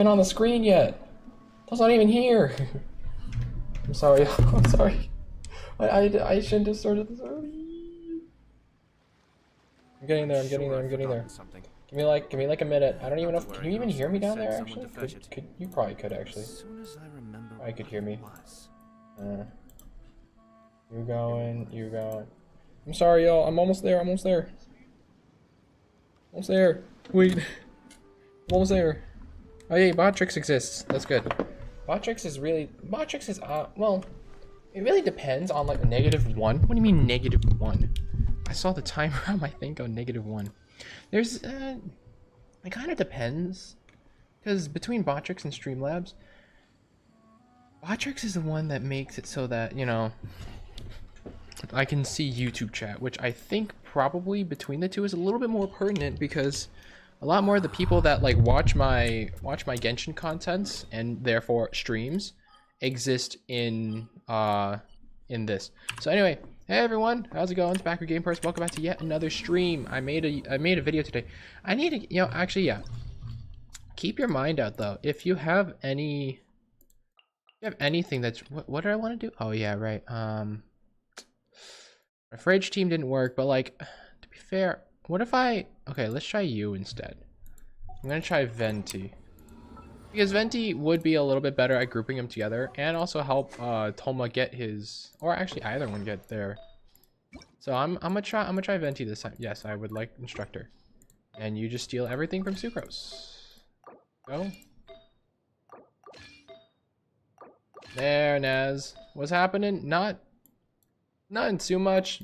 Been on the screen yet. That's not even here. I'm sorry. I'm sorry. I shouldn't have started this early. I'm getting there. I'm getting there. I'm getting there. Give me like a minute. I don't even know. Can you even hear me down there? Actually, could you probably could actually. I could hear me. You going? You going? I'm sorry, y'all. I'm almost there. Almost there. Almost there. Wait. I'm almost there. Oh yeah, Botrix exists. That's good. Botrix is well, it really depends on like a -1. What do you mean -1? I saw the timer on my thing go -1. There's it kind of depends, because between Botrix and Streamlabs, Botrix is the one that makes it so that, you know, I can see YouTube chat, which I think probably between the two is a little bit more pertinent, because a lot more of the people that like watch my Genshin contents and therefore streams exist in this. So anyway, hey everyone, how's it going? It's Back with Game Purse. Welcome back to yet another stream. I made a video today. I need to, you know, actually, yeah. Keep your mind out though. If you have anything that's what did I want to do? Oh yeah, right. My fridge team didn't work, but like, to be fair, what if okay, let's try you instead. I'm gonna try Venti, because Venti would be a little bit better at grouping them together and also help Toma get his, or actually either one get there. So I'm gonna try Venti this time. Yes, I would like Instructor, and you just steal everything from Sucrose. Go. There, Naz. What's happening? Not too much.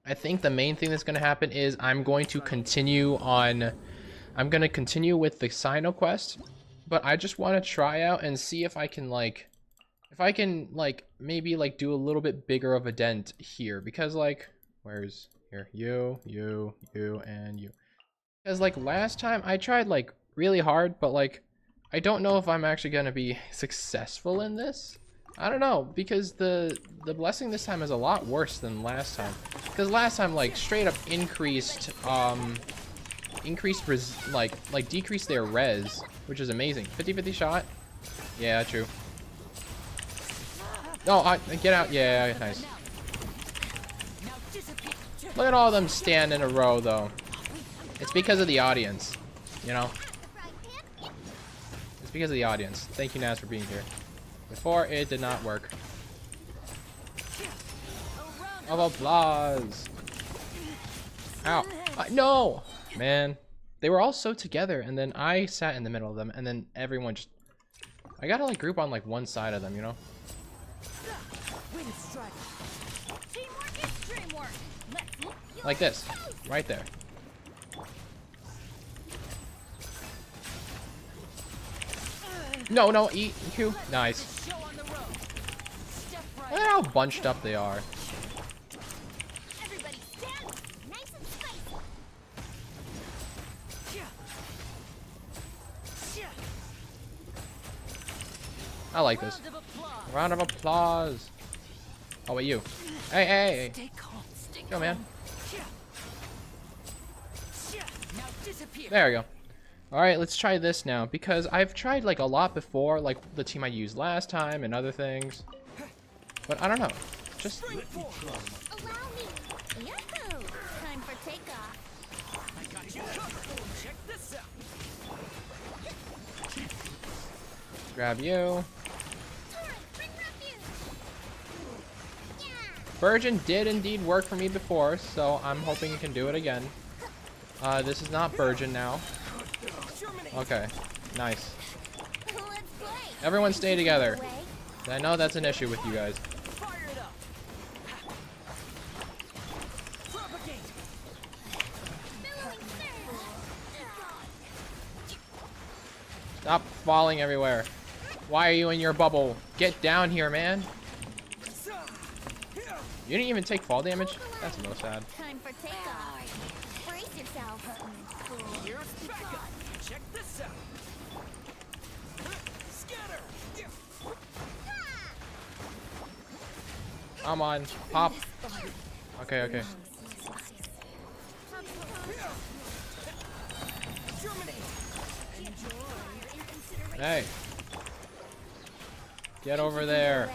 I think the main thing that's going to happen is I'm going to continue with the Sino quest, but I just want to try out and see if I can maybe like do a little bit bigger of a dent here, because like, where's here, you, and you, because like last time I tried like really hard, but like I don't know if I'm actually going to be successful in this. I don't know, because the blessing this time is a lot worse than last time. Because last time, like, straight up decreased their res, which is amazing. 50-50 shot. Yeah, true. No, get out. Yeah, nice. Look at all of them stand in a row, though. It's because of the audience, you know? It's because of the audience. Thank you, Naz, for being here. Before, it did not work. Of applause. Ow. No! Man. They were all so together, and then I sat in the middle of them, and then everyone just... I gotta, like, group on, like, one side of them, you know? Like this. Right there. No, eat, Q. Nice. Look at how bunched up they are. I like this. Round of applause. Oh, wait, you. Hey. Go, man. There we go. Alright, let's try this now, because I've tried like a lot before, like the team I used last time and other things. But I don't know. Just allow me. Yahoo! Time for takeoff. I got you covered. Check this out. grab you. Virgin did indeed work for me before, so I'm hoping it can do it again. This is not Virgin now. Okay, nice. Everyone stay together. I know that's an issue with you guys. Stop falling everywhere. Why are you in your bubble? Get down here, man. You didn't even take fall damage? That's a little sad. Time for takeoff. Brace yourself. Here's backup. Check this out. Scatter. Come on, pop. Okay. Hey. Get over there.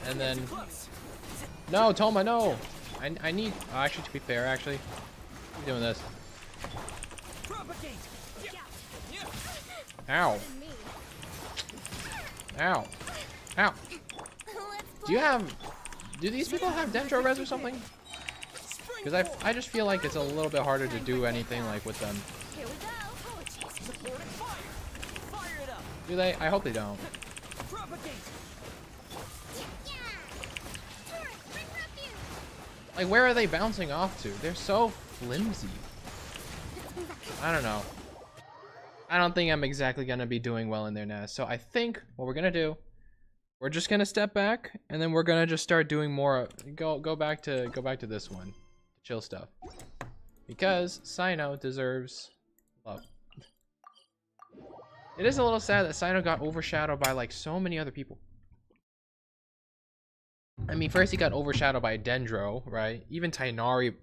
And then... No, Toma, no! I need... Oh, actually, to be fair, actually. I'm doing this. Ow. Ow. Ow. Do these people have Dendro Res or something? Because I just feel like it's a little bit harder to do anything like with them. Here we go. Do they? I hope they don't. Like, where are they bouncing off to? They're so flimsy. I don't know. I don't think I'm exactly gonna be doing well in their nest. So I think what we're gonna do, we're just gonna step back, and then we're gonna just start doing more. Go back to this one, chill stuff, because Sino deserves love. It is a little sad that Sino got overshadowed by like so many other people. I mean, first he got overshadowed by Dendro, right? Even Tainari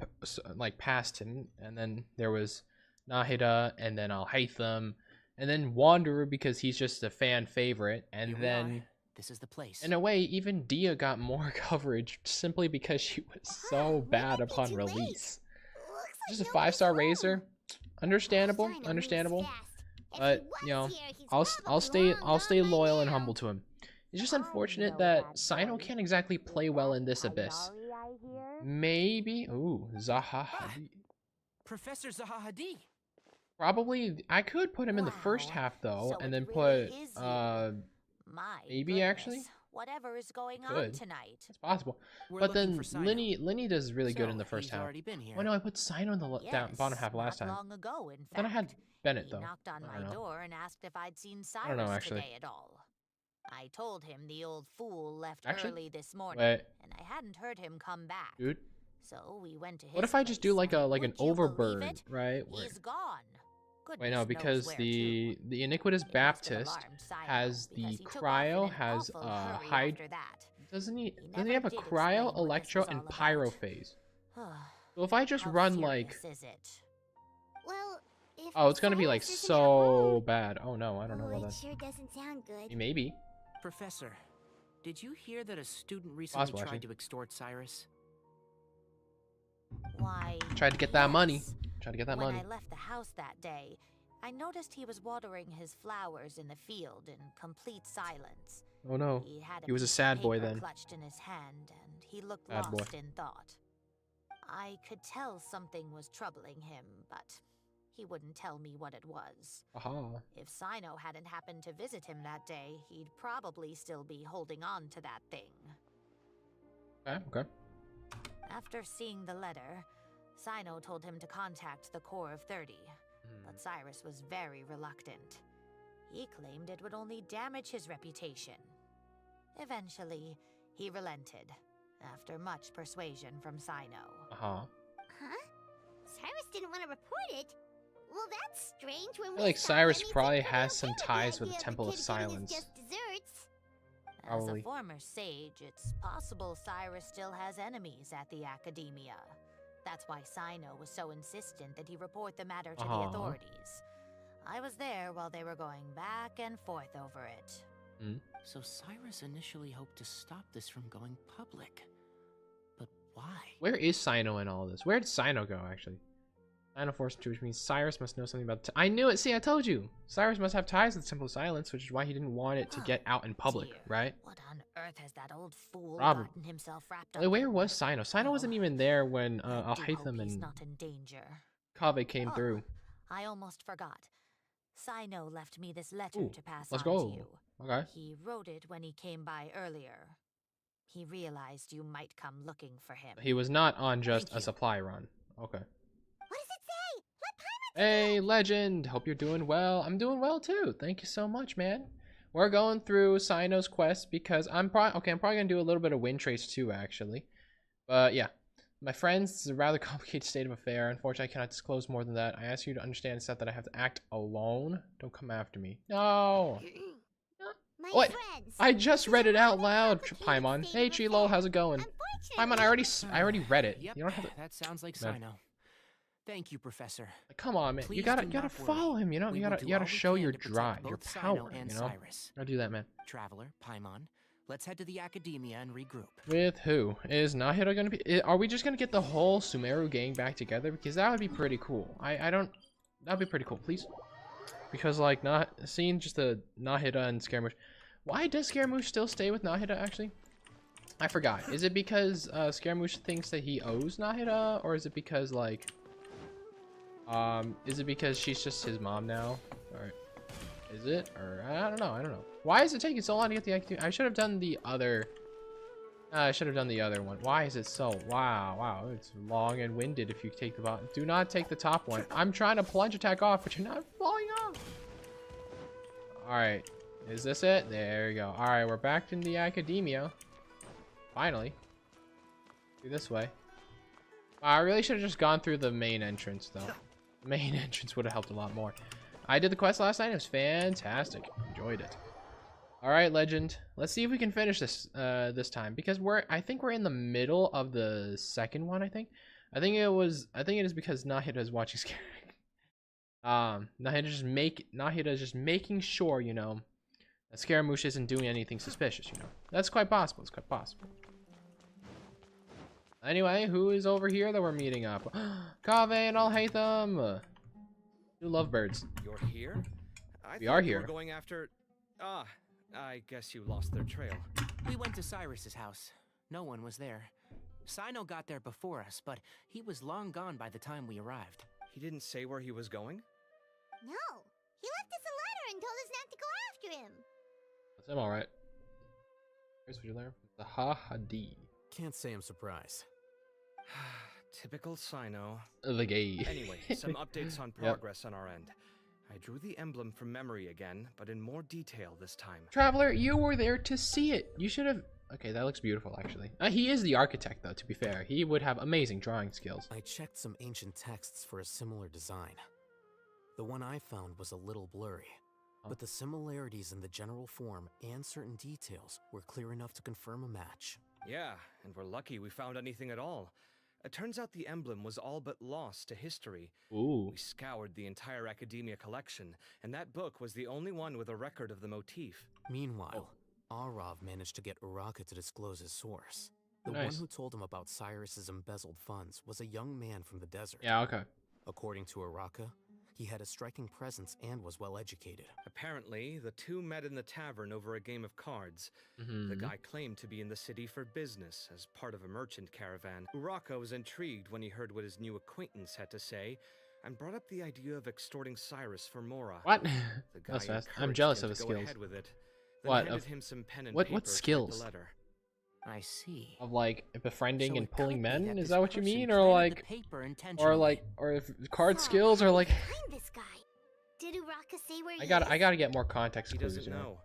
like passed him, and then there was Nahida, and then Alhaitham, and then Wanderer because he's just a fan favorite, and then this is the place. In a way, even Dia got more coverage simply because she was so bad upon release. Just a 5-star Razor, understandable, but you know, I'll stay loyal and humble to him. It's just unfortunate that Sino can't exactly play well in this abyss. Maybe, ooh, Zaha Hadid. Professor Zaha Hadid. Probably, I could put him in the first half though, and then put, maybe actually. Whatever is going on tonight. It's possible. But then Linny does really good in the first half. Oh no, I put Sino in the bottom half last time. Long ago, in fact. Then I had Bennett though. He knocked on my door and asked if I'd seen I don't know, Cyrus actually. today at all. I told him the old fool left Actually? early this morning, Wait. and I hadn't heard him come back. Dude. So we went to his What if I just do like place. an Would you overbird, believe it? right? He's gone. Wait, no, Goodness because knows where to. the Iniquitous It must have Baptist alarmed Sino has the because he took off in cryo, an has awful hurry hide. after that. Doesn't he never have a did cryo, explain what this electro, was and all about. pyro phase? So if I just How run like, serious is it? Well, if oh, it's gonna be like Cyrus isn't at so home- bad. Oh no, I don't know Oh, about it that. sure doesn't sound good. Maybe. Professor, did you hear that a student recently Possible, tried actually. to extort Cyrus? Why? Tried to get that money. yes. Tried to get that When money. I left the house that day, I noticed he was watering his flowers in the field in complete silence. Oh no. Had He was a piece of sad boy paper then. clutched in his hand, and he looked Sad lost boy. in thought. I could tell something was troubling him, but he wouldn't tell me what it was. Aha. If Sino hadn't happened to visit him that day, he'd probably still be holding on to that thing. Okay. After seeing the letter, Sino told him to contact the Corps of 30, but Cyrus was very reluctant. He claimed it would only damage his reputation. Eventually, he relented, after much persuasion from Sino. Huh? Cyrus didn't want to report it. Well, that's strange. When I feel like Cyrus probably has some ties with the Temple of Silence. Just desserts. As Probably. a former sage, it's possible Cyrus still has enemies at the Academia. That's why Sino was so insistent that he report the matter to the authorities. I was there while they were going back and forth over it. So Cyrus initially hoped to stop this from going public. But why? Where is Sino in all this? Where did Sino go, actually? Sino Force 2, which means Cyrus must know something about... I knew it! See, I told you! Cyrus must have ties with Temple of Silence, which is why he didn't want it to get out in public, Dear, right? What on earth has that old fool Probably. gotten himself wrapped up Like, where in? was Sino? Sino wasn't even there when I do hope Alhaitham he's and not in danger. Kaveh came through. I almost forgot. Sino left me this letter Ooh, to pass let's on go. to you. Okay. He wrote it when he came by earlier. He realized you might come looking for him. He was not on just Thank a you. supply run. Okay. What does it say? Let Paimon Hey, Legend! Hope you're doing well. I'm doing well too. Thank you so much, man. We're going through Sino's quest because I'm probably gonna do a little bit of Wind Trace too, actually. But yeah, my friends, this is a rather complicated state of affair. Unfortunately, I cannot disclose more than that. I ask you to understand, Seth, that I have to act alone. Don't come after me. No. My What? friends. I just read it out loud, Complicated Paimon. state Hey, of Chilo, affairs. how's it going? Unfortunately, Paimon, I already read it. Yep, You don't have to. that sounds like No. Sino. Thank you, Professor. Like, come on, man. You Please gotta do you gotta not follow worry. him. You know, We you will gotta do you gotta all we show can your to protect drive, your both Cyno power. and You know, Cyrus. gotta do that, man. Traveler, Paimon, let's head to the academia and regroup. With who? Is Nahida gonna be? Are we just gonna get the whole Sumeru gang back together? Because that would be pretty cool. I don't. That'd be pretty cool, please. Because like not seeing just the Nahida and Scaramouche. Why does Scaramouche still stay with Nahida? Actually, I forgot. Is it because Scaramouche thinks that he owes Nahida, or is it because like, is it because she's just his mom now, or is it? Or I don't know. I don't know. Why is it taking so long to get the activity? I should have done the other. I should have done the other one. Why is it so? Wow. It's long and winded if you take the bottom. Do not take the top one. I'm trying to plunge attack off, but you're not falling off. Alright. Is this it? There you go. Alright, we're back in the academia. Finally. Through this way. I really should have just gone through the main entrance, though. The main entrance would have helped a lot more. I did the quest last night. It was fantastic. Enjoyed it. All right, Legend. Let's see if we can finish this this time, because I think we're in the middle of the second one. I think it is because Nahida is watching Scare. Nahida is just making sure, you know, that Scaramouche isn't doing anything suspicious. You know, that's quite possible. It's quite possible. Anyway, who is over here that we're meeting up? Kaveh and I'll hate them. Two lovebirds. You're here? We are here. We're going after. I guess you lost their trail. We went to Cyrus's house. No one was there. Cyno got there before us, but he was long gone by the time we arrived. He didn't say where he was going? No. He left us a letter and told us not to go after him. That's him, all right. Here's what you learn. The Ha-Ha-D. Can't say I'm surprised. Typical Cyno. The gay. Anyway, some updates on progress on our end. I drew the emblem from memory again, but in more detail this time. Traveler, you were there to see it. You should have... Okay, that looks beautiful, actually. He is the architect, though, to be fair. He would have amazing drawing skills. I checked some ancient texts for a similar design. The one I found was a little blurry, but the similarities in the general form and certain details were clear enough to confirm a match. Yeah, and we're lucky we found anything at all. It turns out the emblem was all but lost to history. Ooh. We scoured the entire Academia collection, and that book was the only one with a record of the motif. Meanwhile, Arav managed to get Uraka to disclose his source. The one who told him about Cyrus's embezzled funds was a young man from the desert. Yeah, okay. According to Uraka, he had a striking presence and was well educated. Apparently, the two met in the tavern over a game of cards. The guy claimed to be in the city for business as part of a merchant caravan. Uraka was intrigued when he heard what his new acquaintance had to say and brought up the idea of extorting Cyrus for Mora. What? The guy That's fast. I'm encouraged jealous him of his to go skills. ahead with it, then What? handed Of him some pen and what paper to write the skills? letter. I see. Of like befriending So and it pulling could be men? that Is this that what you person mean? Or planted like, the paper intentionally. or if card So, skills, or how like? did you find this guy? Did Uraka say where I he gotta get more context He clues. doesn't You know? know.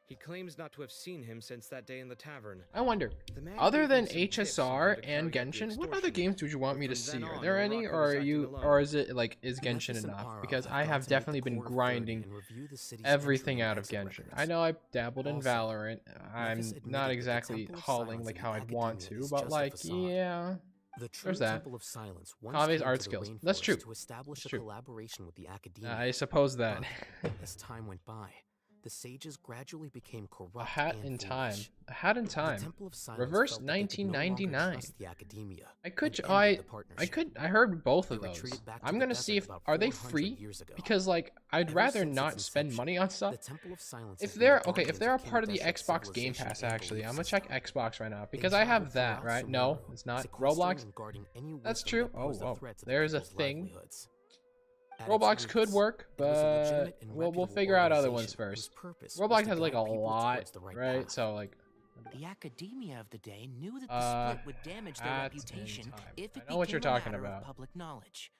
He claims not to have seen him since that day in the tavern. I wonder. The man Other gave than him some tips on how HSR to and carry out the Genshin, what other extortion. games would you want me to But from see? then Are on, there any, Uraka or was are acting you, alone. or is it like is Memphis Genshin and enough? Arav Because have I gone have to meet definitely the been core of 30 grinding and review the city's everything entry and out of exit Genshin. records. I know I dabbled in Also, Valorant. I'm Memphis admitted not that the exactly Temple of hauling Silence like in how the I'd want Academia to, is but just a like, facade. yeah. The true There's that. Temple of Silence once Kave's came art to the skills. That's rainforest true. to establish That's a true. collaboration with the Academia. I suppose that. But as time went by, the sages gradually became corrupt A hat and in time. foolish. A hat in The time. Temple of Silence Reverse felt that they could no longer 1999. trust the Academia I could, and I ended the partnership. heard both of They those. retreated back to I'm the gonna desert see if, about are they 400 free? years ago. Because like, I'd Ever rather since not its spend inception, money on stuff. the Temple of Silence If has been they're, the okay, if guardians they're a of part of the King Xbox Game civilization Pass, and actually, belief I'm gonna system. check Xbox right now, They because I traveled have that, throughout right? No, Sumeru, it's not. sequestering Roblox? and guarding any That's wisdom true. that posed a Oh, threat to the there's a people's thing. livelihoods. At its Roblox could roots, work, it was a but legitimate and we'll reputable figure out other ones organization whose first. purpose was Roblox to has like a guide people lot, towards the right right? path. So like, The Academia of the day knew that the split would damage their hats in reputation time. if it I know what became you're a talking matter about. of public knowledge.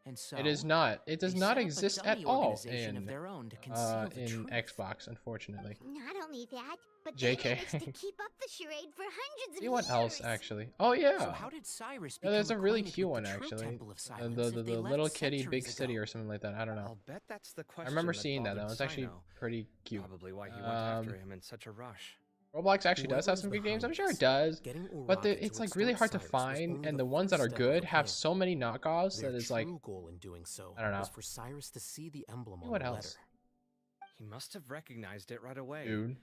And so it is not. It does they not set up a exist dummy at all organization of their own to conceal the in truth. Xbox, unfortunately. Not only that, but JK. they managed to keep up the charade for hundreds of See what years. else actually? Oh yeah. So how did Cyrus No, there's a become really acquainted cute with one the true actually. Temple of Silence The if they left little kitty big centuries city ago? or something like that. I don't know. I'll bet that's the I question remember that seeing that though. bothered It's actually Cyno. pretty cute. Probably why he went after him in such a rush. Roblox actually does Whoever have is some good games. I'm behind sure it this, does. getting But Uraka it's to like really extort hard to Cyrus was find, only and the the ones that are first step of good the have plan. so many knockoffs Their that it's like, true goal in doing so I don't know. was for Cyrus to see the emblem on What the else? letter. He must have recognized it right away. Dude.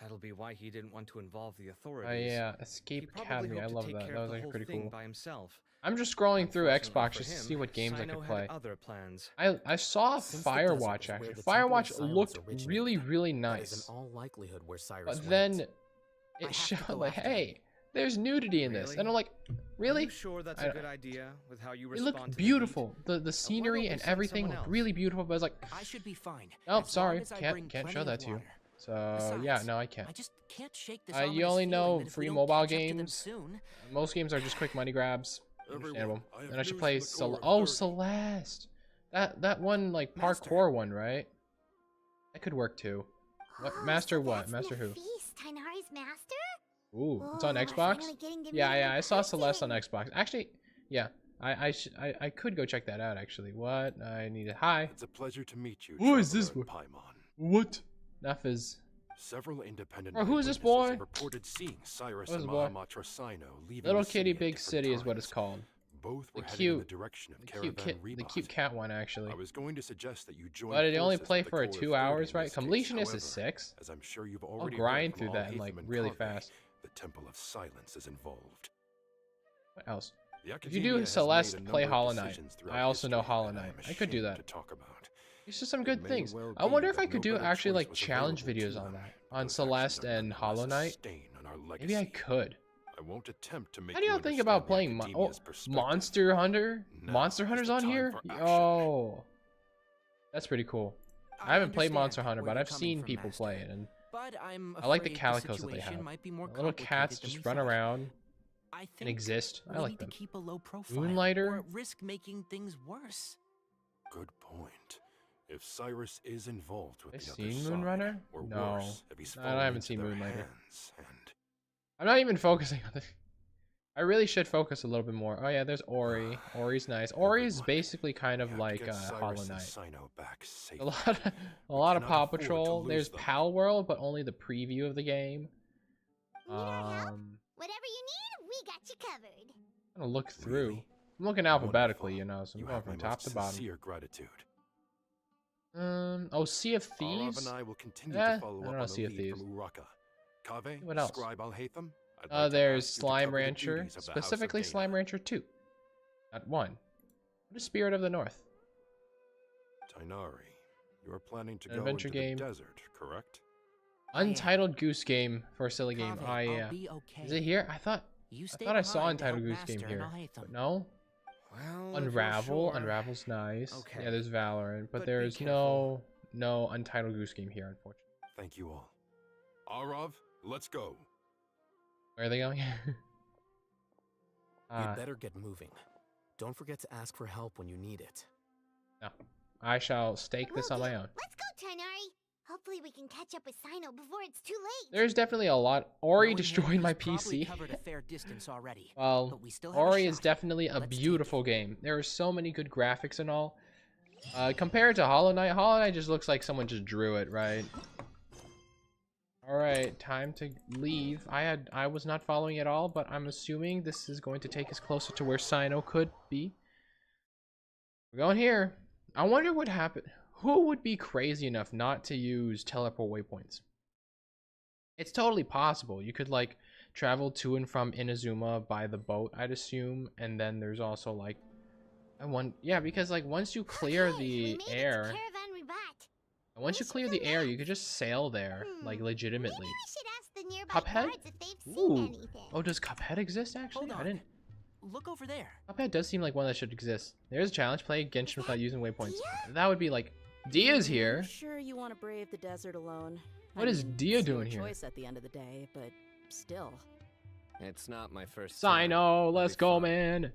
That'll be why he didn't want to involve the authorities. Yeah, He Escape probably Academy. I hoped to love take that. care That of was the like whole pretty thing cool. by himself. I'm just scrolling through Unfortunately Xbox for just to him, see what games I Sino could had play. other plans. I saw Since the desert Firewatch is where actually. the Temple of Firewatch Silence looked originated, really, really that is nice. in all likelihood where Cyrus But went. then I it have to showed go like, after him. hey, there's nudity in this. Really? And I'm like, Are really? you sure that's I- a good idea with how you It respond looked to beautiful. The don't scenery we and send everything someone looked else? really beautiful, but I was like, I should be fine. oh, as sorry, long as I bring can't plenty show of that to you. water. So Besides, yeah, no, I can't. I just can't shake this You ominous only feeling know that if free we don't mobile catch up to them games. soon, Most games are just quick money grabs. Understandable. I have And I should news play from the core of Oh, 30. Celeste. That one like Master. parkour one, right? That could work too. What Oh, Master so what? that's Master who? Nafis, Tainari's master? Ooh, it's on Oh, we're Xbox? finally getting to Yeah, meet yeah, him I in saw Celeste on person. Xbox. Actually, yeah. I could go check that out actually. What? I need it. Hi. It's a pleasure to meet you. Who is this traveler boy? in Paimon. What? Enough is Several independent Bro, who is this eyewitnesses boy? have reported seeing Cyrus What is and this boy? Mahamatra Sino leaving Little the city Kitty at Big different City is what it's times. called. Both The were heading in the cute, direction of the Caravan cute Rebos. the cute cat one actually. I was going to suggest that you join But it only forces play with the for core 2 of 30 hours, in right? this case. Completionist is However, 6. as I'm sure you've I'll already grind heard through from that in Al like Hatham and really Kaveh, fast. The Temple of Silence is involved. What else? The If you Academia do has Celeste, made a play number of Hollow Knight. decisions throughout I also know history Hollow that I Knight. am I could do ashamed that. to talk about. There's just some It good may things. well I wonder be if I that could no do better actually choice like was challenge available to videos on them. that. Those On actions Celeste are and nonetheless Hollow a Knight. stain on our Maybe I legacy. could. I won't attempt to make How do you y'all think understand about the playing Academia's perspective. Monster Hunter? Now Monster is Hunter's the on time here? for action. Oh. That's pretty cool. I haven't played understand Monster Hunter, where but you're I've coming seen from, people Master. play it, and But I'm I like the afraid calicos that they situation have. might be more little cats complicated than just we run thought. around I and think exist. I we like need them. to keep a low profile Moonlighter? or risk making things worse. Good point. If Cyrus is involved with Have the I other seen side, Moonrunner? or No. worse, if he's No, I fallen haven't into seen their Moonlighter. hands, and I'm not even focusing on this. I really should focus a little bit more. Oh yeah, there's Ori. Ori's nice. Ori is Everyone, basically kind of we have like to get Hollow Cyrus and Knight. Sino back A safely. lot of, a We lot of cannot Paw afford to Patrol. lose There's them. Pal World, but only the preview of the game. Need our help? Um, Whatever you need, we got you covered. I'm gonna look through. Really? I'm looking alphabetically, Wonderful. you know, so I'm You going have from my top most to bottom. sincere gratitude. Oh, Sea of Arav Thieves. and I will continue Eh, to follow I up don't know on Sea the of lead Thieves. from Uraka. Kaveh, What else? Scribe Al Hatham, I'd like to There's ask you to Slime cover the Rancher, duties of the House of specifically Dana. Slime Rancher 2. Not 1. What is Spirit of the North? Tainari, you are planning to An go adventure into game. the desert, correct? Untitled Goose Game for a silly game. Kaveh, Oh yeah. I'll be okay. Is it here? I thought You I stay thought I saw behind to Untitled help Goose Game Master here. and Al Hatham. But no. Well, if you're Unravel. sure. Unravel's nice. Okay. Yeah, there's Valorant, but But be there's no Untitled Goose Game here, unfortunately. Thank you all. Arav, let's go. Where are they going? You'd better get moving. Don't forget to ask for help when you need it. No. I shall stake this Will on my do. own. Let's go, Tainari. Hopefully we can catch up with Sino before it's too late. There's definitely a lot. Ori Knowing him, destroyed my he's probably PC. covered a fair distance already. Well, but we still have a Ori is shot. definitely a Let's take beautiful it. game. There are so many good graphics and all. Compared to Hollow Knight just looks like someone just drew it, right? Alright, time to leave. I was not following at all, but I'm assuming this is going to take us closer to where Sino could be. We're going here. I wonder what happened. Who would be crazy enough not to use teleport waypoints? It's totally possible. You could like travel to and from Inazuma by the boat, I'd assume, and then there's also like yeah, because like once you clear Okay, we the made it to air, Caravan Ribat. once you should clear go the air, next. you could just sail there, like legitimately. Maybe we should ask the nearby Cuphead? guards if they've seen Ooh. anything. Oh, does Cuphead exist actually? Hold I on. didn't. Look over there. Cuphead does seem like one that should exist. There's a challenge: play Genshin without using waypoints. Dia? That would be like, Dia's here. Sure, you want to brave the desert alone. What is Dia it's your doing here? Choice at the end of the day, but still. It's not my first Sino, let's go, man.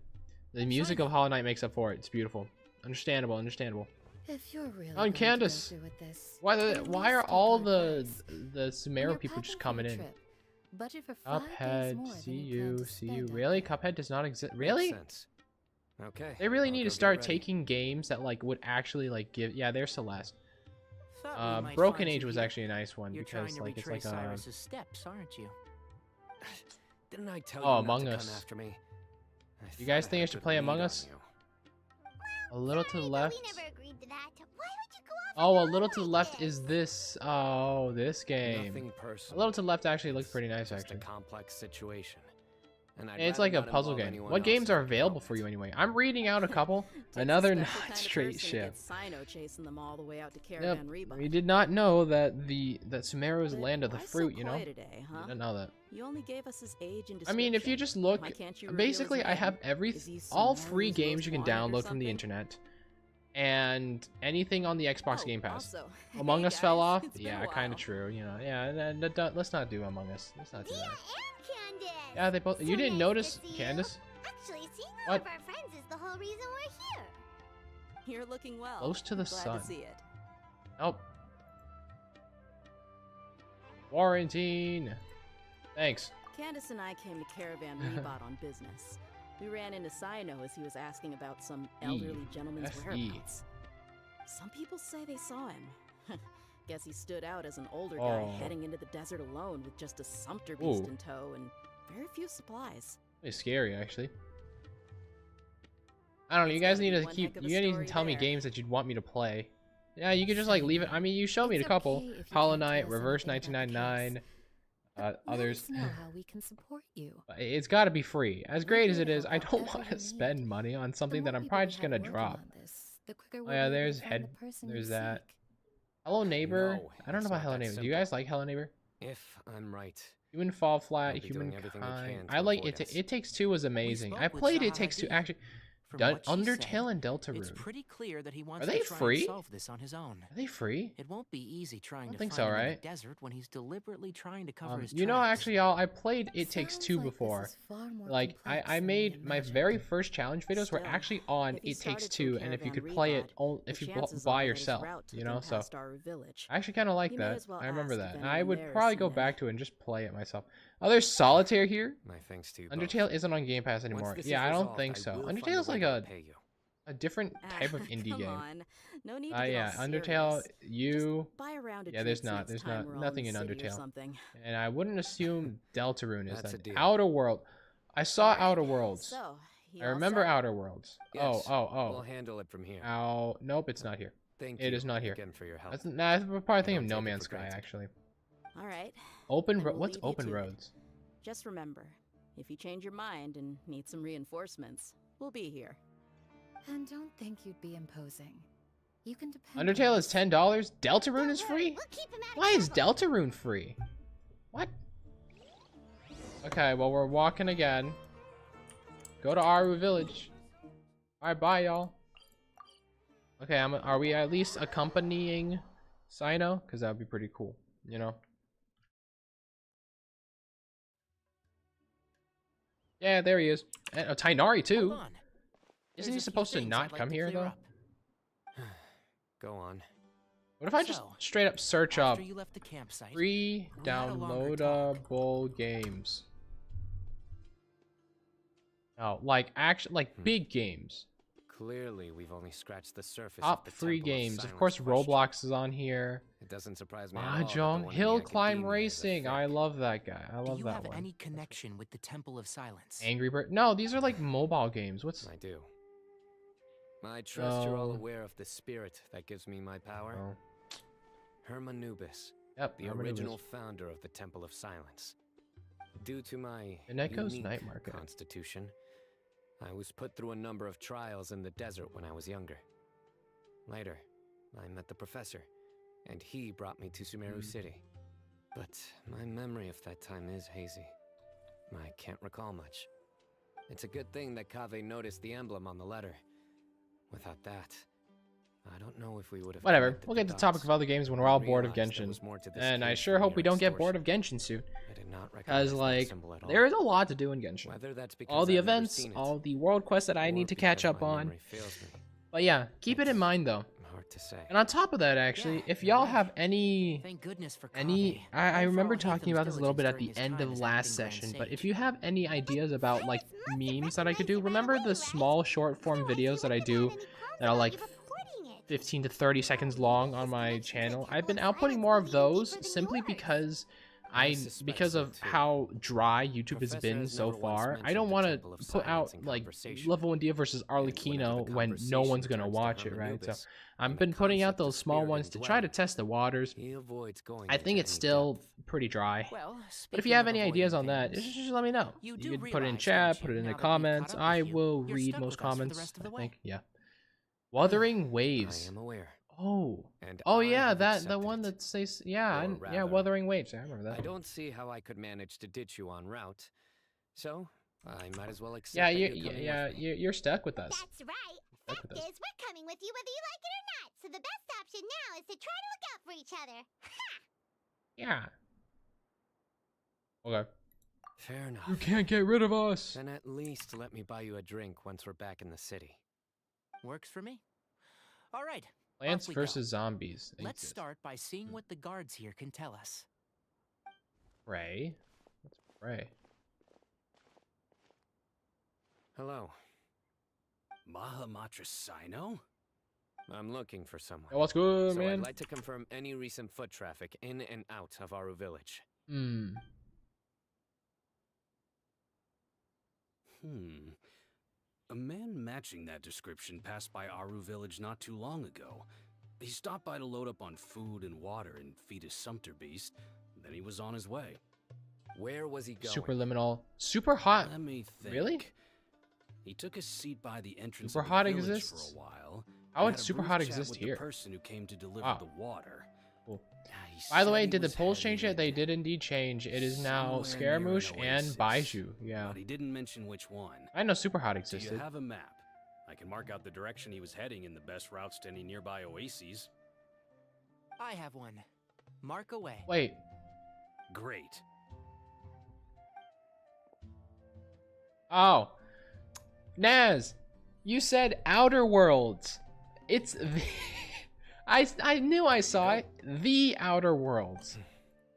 The music of Hollow Knight makes up for it. It's beautiful. Understandable, understandable. If you're really Oh, and Candace. Why are all the Sumeru people just coming in? Budget for 5 days Cuphead, more see than you you, plan to see spend you. on Really? it. Cuphead does not exist. Really? Okay. They really I'll need go to get start ready. taking games that like would actually like give. Yeah, there's Celeste. Thought we might Broken find Age you was here. actually a nice one You're trying because to like it's retrace like Cyrus's steps, aren't you? Didn't I tell Oh, you not Among to Us. come after me? You guys think I had should good play lead Among on Us? you. a little to the Sorry, but left. we never agreed to that. Why would you go off Oh, on a your little own to the like left is this. Oh, this game. Nothing A personal. little to the left actually looks pretty nice, Just actually. a complex situation. And I'd It's rather like a not puzzle involve game. anyone What else games if are I can available help for it. you anyway? I'm reading out a couple. Takes a Another special not kind of straight person to ship. get Sino chasing them all the way out to Yep. Caravan Rebuff. We did not know that that Sumeru is the But land of the why so fruit, you know? quiet today, huh? Didn't know that. You only gave us his age and I mean, if you description. just look, Why can't you reveal basically his I have name? Is he all Sumeru's free games most you can wanted or download from the something? internet, and anything on the Xbox Oh, Game Pass. also, Among hey Us fell guys, off. it's been Yeah, a kind of while. true. You know, yeah. Let's not do Among Us. Let's not do Dia that. and Candace. Yeah, they both. So You didn't nice notice, to see you. Candace? Actually, seeing all What? of our friends is the whole reason we're here. You're looking well. Close to the Glad sun. To see it. Nope. Quarantine. Thanks. Candace and I came to Caravan Rebot on business. We ran into Sino as he was asking about some elderly gentleman's F.E.. whereabouts. Some people say they saw him. Guess he stood out as an older guy Oh. heading into the desert alone with just a sumpter beast Ooh. in tow and very few supplies. It's scary, actually. I don't know. You It's guys gotta need be to one keep. heck of a You gotta need to story tell me there. games that you'd want me to play. Yeah, you could just like leave it. I mean, you showed me It's a couple. okay if you Hollow can't tell Knight, us Reverse anything about the 1999. Let Others. us know how we can support you. It's got to be free. As great as here it to is, help I out don't whatever want you to need. spend money on something The that more I'm people probably we just have gonna working drop. on this, the quicker Oh we'll yeah, be able to there's find head. the person you There's that. seek. Hello Neighbor. No, I don't know it's about not Hello that Neighbor. Do simple. you guys like Hello Neighbor? If I'm right. Human Fall Flat, They'll be doing everything they Humankind. can I to like avoid it. us. It Takes Two was amazing. spoke I with played It Zaha Takes Two. Hadid. Actually, From done what she Undertale said, and Deltarune. It's pretty clear that he wants they to try free? and solve this on his own. Are they free? It won't be easy trying don't to think find so, him in right? the desert when he's deliberately trying to cover his You know, tracks. actually, y'all, I played It Takes Sounds Two like this before. is far more Like, complex I than we made my imagined. very first challenge videos were Still, actually on if he It Takes started Two, from and if you could Caravan play Rebot, it the if you chances by are that his yourself, route took you him know. So past our village. I actually kind of like You may that. as well I remember ask that. if And I anyone would there has probably seen go him. back to it and just play it myself. Oh, there's Solitaire here. My thanks to you both. Undertale isn't on Game Pass anymore. Once this Yeah, is I don't resolved, think I so. will find a Undertale's way like to a repay you. different type of indie Come game. on. No need to get Yeah, all Undertale, serious. you, Just buy a round of yeah, there's drinks not, next there's time not, we're all nothing in in the city or Undertale. something. and I wouldn't assume Deltarune is That's a that. deal. Outer World, I saw Alright, Outer Worlds. So, you I all remember set? Outer Worlds. Yes, Oh. We'll handle it from here. Ow, nope, it's not here. Thank It you is not here. again for your help. That's, nah, I'm probably thinking of don't No take it Man's for Sky granted. actually. All right. Open, Then we'll what's leave you Open to it. Roads? Just remember, if you change your mind and need some reinforcements, we'll be here. And don't think you'd be imposing. You can depend. Undertale on is us. $10. Deltarune is free? We'll keep him out of Why is trouble. Deltarune free? What? Okay, well, we're walking again. Go to Aru Village. Alright, bye, y'all. Okay, are we at least accompanying Sino? Because that would be pretty cool, you know? Yeah, there he is. And Tainari, too. Hold on. Isn't There's he a few supposed to things not I'd like come to here, clear though? up. Go on. What if I just So, straight up search up After you left the campsite, free we had a longer talk. downloadable games? Oh, like big games. Clearly, we've only scratched the surface Top of the free Temple of games. Of Silence course, question. Roblox is on here. It doesn't surprise me at all that the Mahjong, one in Hill the Climb Academia is a Racing. I fake. love that guy. I do love you that have one. any connection with the Temple of Silence? Angry Bird. No, these are like mobile games. What's? I do. I trust you're all No. aware of the spirit that gives me my power. Oh. Hermanubis, Yep. the Hermanubis. original founder of the Temple of Silence. Due to my Ineko's unique Night Market. constitution, I was put through a number of trials in the desert when I was younger. Later, I met the professor, and he brought me to Sumeru City. But my memory of that time is hazy. I can't recall much. It's a good thing that Kaveh noticed the emblem on the letter. Without that, I don't know if we would have. Whatever. connected We'll get to the the topic dots. of other games when we're all bored of Realized there Genshin. was more to this And I case sure than hope we mere don't get bored of extortion. Genshin soon. I did not recognize Because, that like, symbol at all. there is a lot to do in Genshin. Whether that's because All the I've never events, seen it, all the world quests that I or need to because catch up my on. memory fails me. But yeah, keep it in mind though. Hard to say. And on top of that, actually, Yeah, if you're y'all right. have any Thank goodness for I Kaveh. remember And for all talking Hatham's about this a little bit at diligence the during end his of time last as acting session, Grand but Sage. if you have any ideas about like memes that I could do, remember the small short form videos that I do that are like 15 to 30 seconds long on my channel. I've been outputting more of those simply because because of how dry YouTube has been so far. I don't want to put out like level 1 Dia versus Arlecchino when no one's gonna watch it, right? So I've been putting out those small ones to try to test the waters. I think it's still pretty dry. But if you have any ideas on that, just let me know. You can put it in chat, put it in the comments. I will read most comments, I think. Yeah. Wuthering Waves. I am aware. Oh. And Oh I yeah, have the accepted one it. that says yeah, Or yeah, rather, Wuthering Waves. I remember that. I don't see how I could manage to ditch you en route, so I might as well accept Yeah, that you, you're coming yeah, with me. you're stuck with us. That's right. Stuck Fact with us. is, we're coming with you whether you like it or not. So the best option now is to try to look out for each other. Yeah. Okay. Fair enough. You can't get rid of us. Then at least let me buy you a drink once we're back in the city. Works for me. All right. Plants off we go. versus Zombies. Let's start by seeing what the guards here can tell us. Pray. Let's pray. Hello. Mahamatra Sino? I'm looking for someone. Hey, what's good, So man? I'd like to confirm any recent foot traffic in and out of Aru village. Hmm. A man matching that description passed by Aru village not too long ago. He stopped by to load up on food and water and feed his sumpter beast. Then he was on his way. Where was he going? Superliminal. Super hot. Let me think. Really? He took a seat by the entrance Super of the hot village exists? for a while. How would and had a super brief hot chat exist with here? The person who came to deliver Wow. the water. Cool. He By the said way, he did the was polls change yet? They heading did indeed change. It is now somewhere near an Scaramouche and oasis, Baiju. Yeah. But he didn't mention which one. I know Super Hot Do existed. you have a map? I can mark out the direction he was heading and the best routes to any nearby oases. I have one. Mark away. Wait. Great. Oh. Naz, you said Outer Worlds. It's the... I knew I saw it. The Outer Worlds.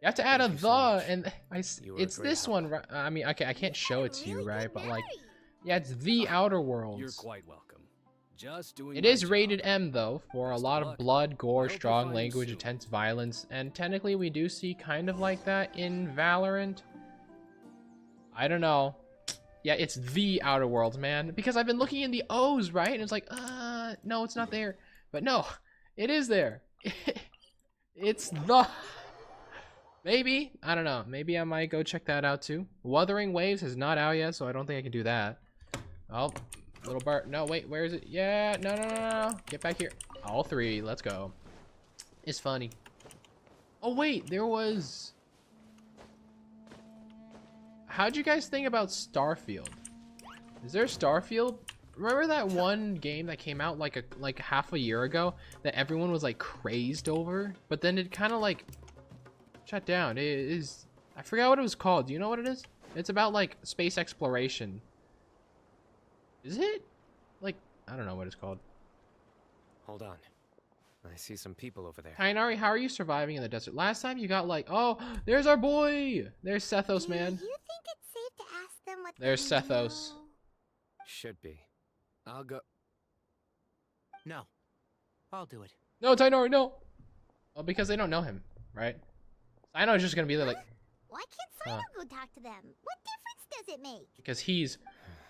You have to add a Thank you so the, much. and You were a it's great this help. one, right? I mean, okay, I can't show it to you, Really right? good But like, memory. yeah, it's the Outer You're Worlds. quite welcome. Just doing It my is job. rated M though, for a Best of lot of luck. blood, I gore, hope you'll strong find language, soon. intense violence, and technically we do see kind of like that in Valorant. I don't know. Yeah, it's the Outer Worlds, man. Because I've been looking in the O's, right? And it's like, no, it's not there. But no, it is there. It's the... Maybe. I don't know. Maybe I might go check that out too. Wuthering Waves is not out yet, so I don't think I can do that. Oh, little bird. No, wait, where is it? Yeah, no, no, no, no, no. Get back here. All three. Let's go. It's funny. Oh, wait, there was... How'd you guys think about Starfield? Is there Starfield? Remember that one game that came out like half a year ago that everyone was like crazed over, but then it kind of like shut down. It is, I forgot what it was called. Do you know what it is? It's about like space exploration. Is it? Like, I don't know what it's called. Hold on. I see some people over there. Kainari, how are you surviving in the desert? Last time you got like, oh, there's our boy. There's Sethos, man. Do you think it's safe to ask them what There's they Sethos. know? Should be. I'll go. No. I'll do it. No, Tainari, no. Well, because they don't know him, right? I know it's just gonna be there like, Why can't Sino go talk to them? What difference does it make? because he's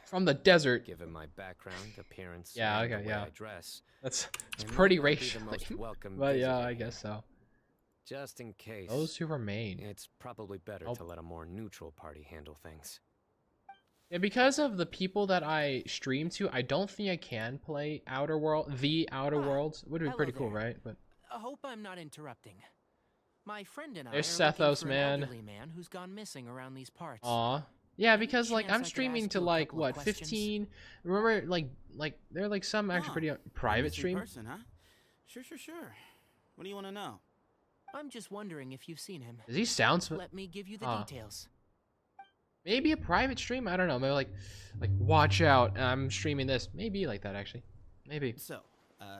from the desert. Given my background, appearance, Yeah, and okay, the way yeah. I dress, It's I might pretty not be the racial. most welcome But yeah, visitor I here. guess so. Just in case. Those who remain. It's probably better Oh. to let a more neutral party handle things. Yeah, because of the people that I stream to, I don't think I can play Outer World, the Outer Ah, Worlds. Would be hello pretty cool, there. right? But I hope I'm not interrupting. My friend and I There's are looking Sethos, for man. an elderly man who's gone missing around these parts. aw, yeah, because like chance I I'm could streaming ask to you a like couple of what questions? 15. Remember, like there are like some actually Oh, pretty private missing stream. person, huh? Sure. What do you want to know? I'm just wondering if you've seen him. Does he sound? Let me give you the Ah. details. Maybe a private stream. I don't know. Maybe like watch out. I'm streaming this. Maybe like that actually. Maybe. So,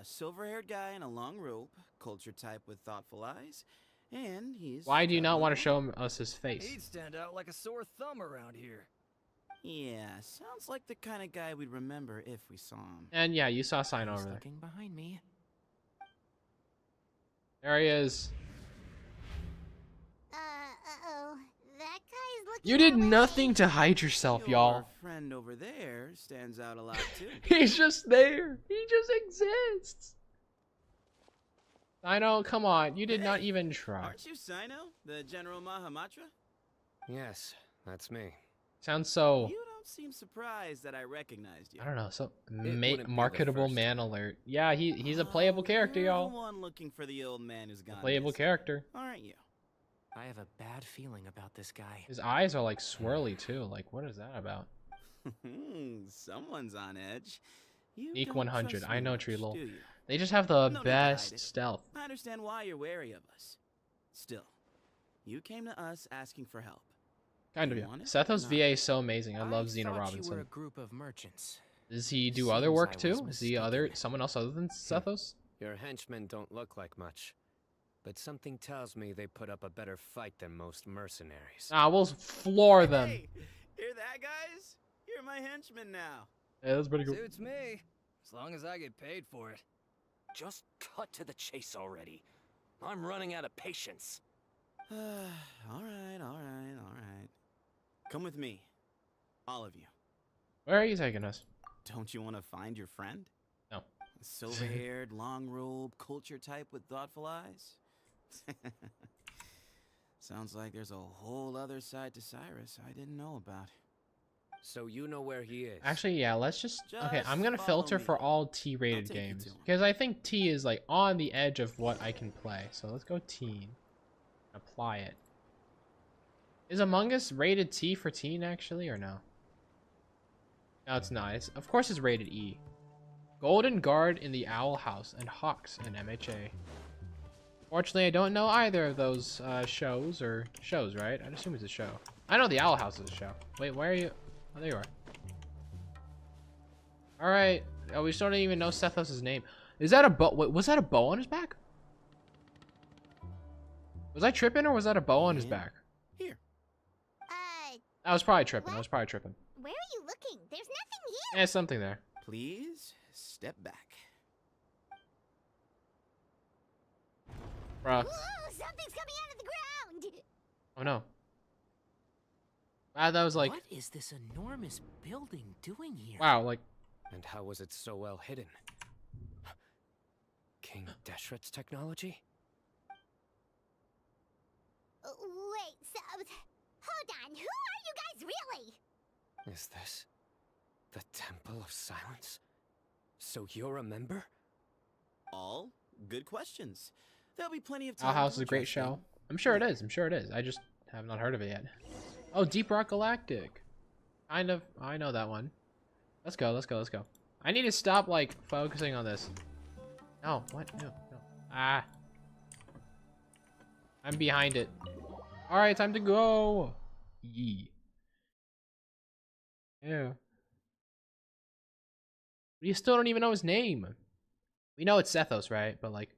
silver-haired guy in a long robe, culture type with thoughtful eyes, and he's... Why do you got not want one- to show us his face? He'd stand out like a sore thumb around here. Yeah, sounds like the kind of guy we'd remember if we saw him. And yeah, you saw a sign He's over there. looking behind me. There he is. Uh-oh. That guy's looking You did our way. nothing to hide yourself, y'all. Your friend over there stands out a lot too. He's just there. He just exists. Sino, come on. You did not even try. Aren't you Sino, the General Mahamatra? Yes, that's me. Sounds so... You don't seem surprised that I recognized you. I don't know. So wouldn't be the marketable first man alert. Yeah, he's a playable character, You're y'all. the one looking for the old man who's gone Playable missing, character. aren't you? I have a bad feeling about this guy. His eyes are like swirly too. Like, what is that about? Someone's on edge. You Sneak don't 100. trust I me know much, Treelul. do you? They just have the No need to hide best it. stealth. I understand why you're wary of us. Still, you came to us asking for help. Kind of, You yeah. want it? Sethos No. VA is so amazing. I love Xena thought You were Robinson. a group of merchants. Does he do Seems other work I was too? Is he mistaken. someone else other than Sethos? Your henchmen don't look like much, but something tells me they put up a better fight than most mercenaries. Ah, we'll floor them. Hey, hear that, guys? You're my henchman now. Yeah, that's pretty cool. Suits me, as long as I get paid for it. Just cut to the chase already. I'm running out of patience. all right. Come with me. All of you. Where are you taking us? Don't you want to find your friend? No. Silver-haired, long-robe, culture type with thoughtful eyes? Sounds like there's a whole other side to Cyrus I didn't know about. So you know where he is? Actually, yeah, let's just... Okay, Just I'm gonna follow filter me. for all T-rated I'll take you games. to 'em. Because I think T is like on the edge of what I can play. So let's go teen. Apply it. Is Among Us rated T for teen actually, or no? No, it's not. Of course it's rated E. Golden Guard in the Owl House and Hawks in MHA. Fortunately, I don't know either of those shows, right? I'd assume it's a show. I know the Owl House is a show. Wait, where are you? Oh, there you are. Alright. Oh, we still don't even know Sethos' name. Is that a bow? Wait, was that a bow on his back? Was I tripping, or was that a bow on his back? Here. I was probably tripping. I was probably tripping. Where are you looking? There's nothing here. Yeah, something there. Please, step back. Bruh. Whoa, something's coming out of the ground. Oh no. Wow, that was like... What is this enormous building doing here? Wow, like... And how was it so well hidden? King Deshret's technology? Wait, so... Hold on, who are you guys really? Is this the Temple of Silence? So you're a member? All good questions. There'll be plenty of time. Owl House to is a great address show. them. I'm sure it is. I'm sure it is. I just have not heard of it yet. Oh, Deep Rock Galactic. Kind of. I know that one. Let's go. Let's go. Let's go. I need to stop, like, focusing on this. No. What? No. No. Ah. I'm behind it. Alright, time to go. Yee. Yeah. We still don't even know his name. We know it's Sethos, right? But, like,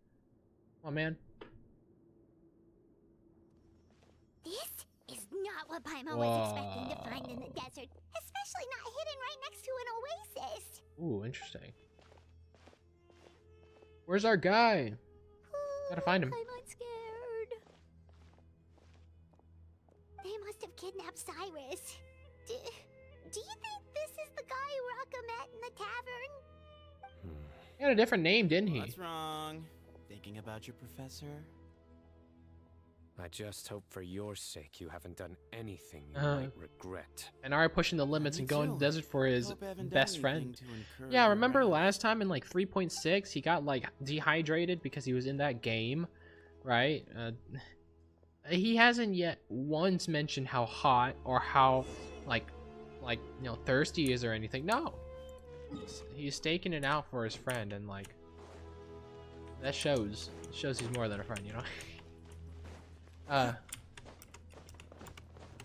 come on, man. This is not what Paimon was expecting to find in the desert, especially not hidden right next to an oasis. Ooh, interesting. Where's our guy? Gotta find him. Paimon's scared. They must have kidnapped Cyrus. Do you think this is the guy Rocca met in the tavern? He had a different name, didn't he? What's wrong? Thinking about your professor? I just hope for your sake you haven't done anything you Uh-huh. might regret. And Ari pushing the limits Me and going to too. the desert for his Hope I haven't done best anything friend. to incur Yeah, your remember wrath. last time in like 3.6, he got like dehydrated because he was in that game, right? He hasn't yet once mentioned how hot or how like you know, thirsty he is or anything. No, he's staking it out for his friend, and like that shows he's more than a friend, you know.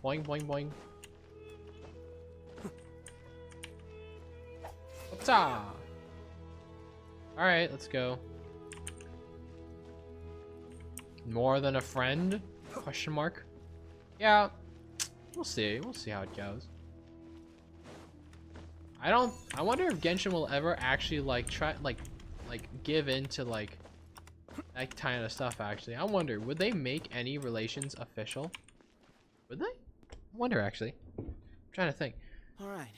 Boing boing boing. What's-up? All right, let's go. More than a friend? Question mark. Yeah, we'll see. We'll see how it goes. I wonder if Genshin will ever actually like try like give in to like that kind of stuff, actually. I wonder, would they make any relations official? Would they? I wonder, actually. I'm trying to think. All right,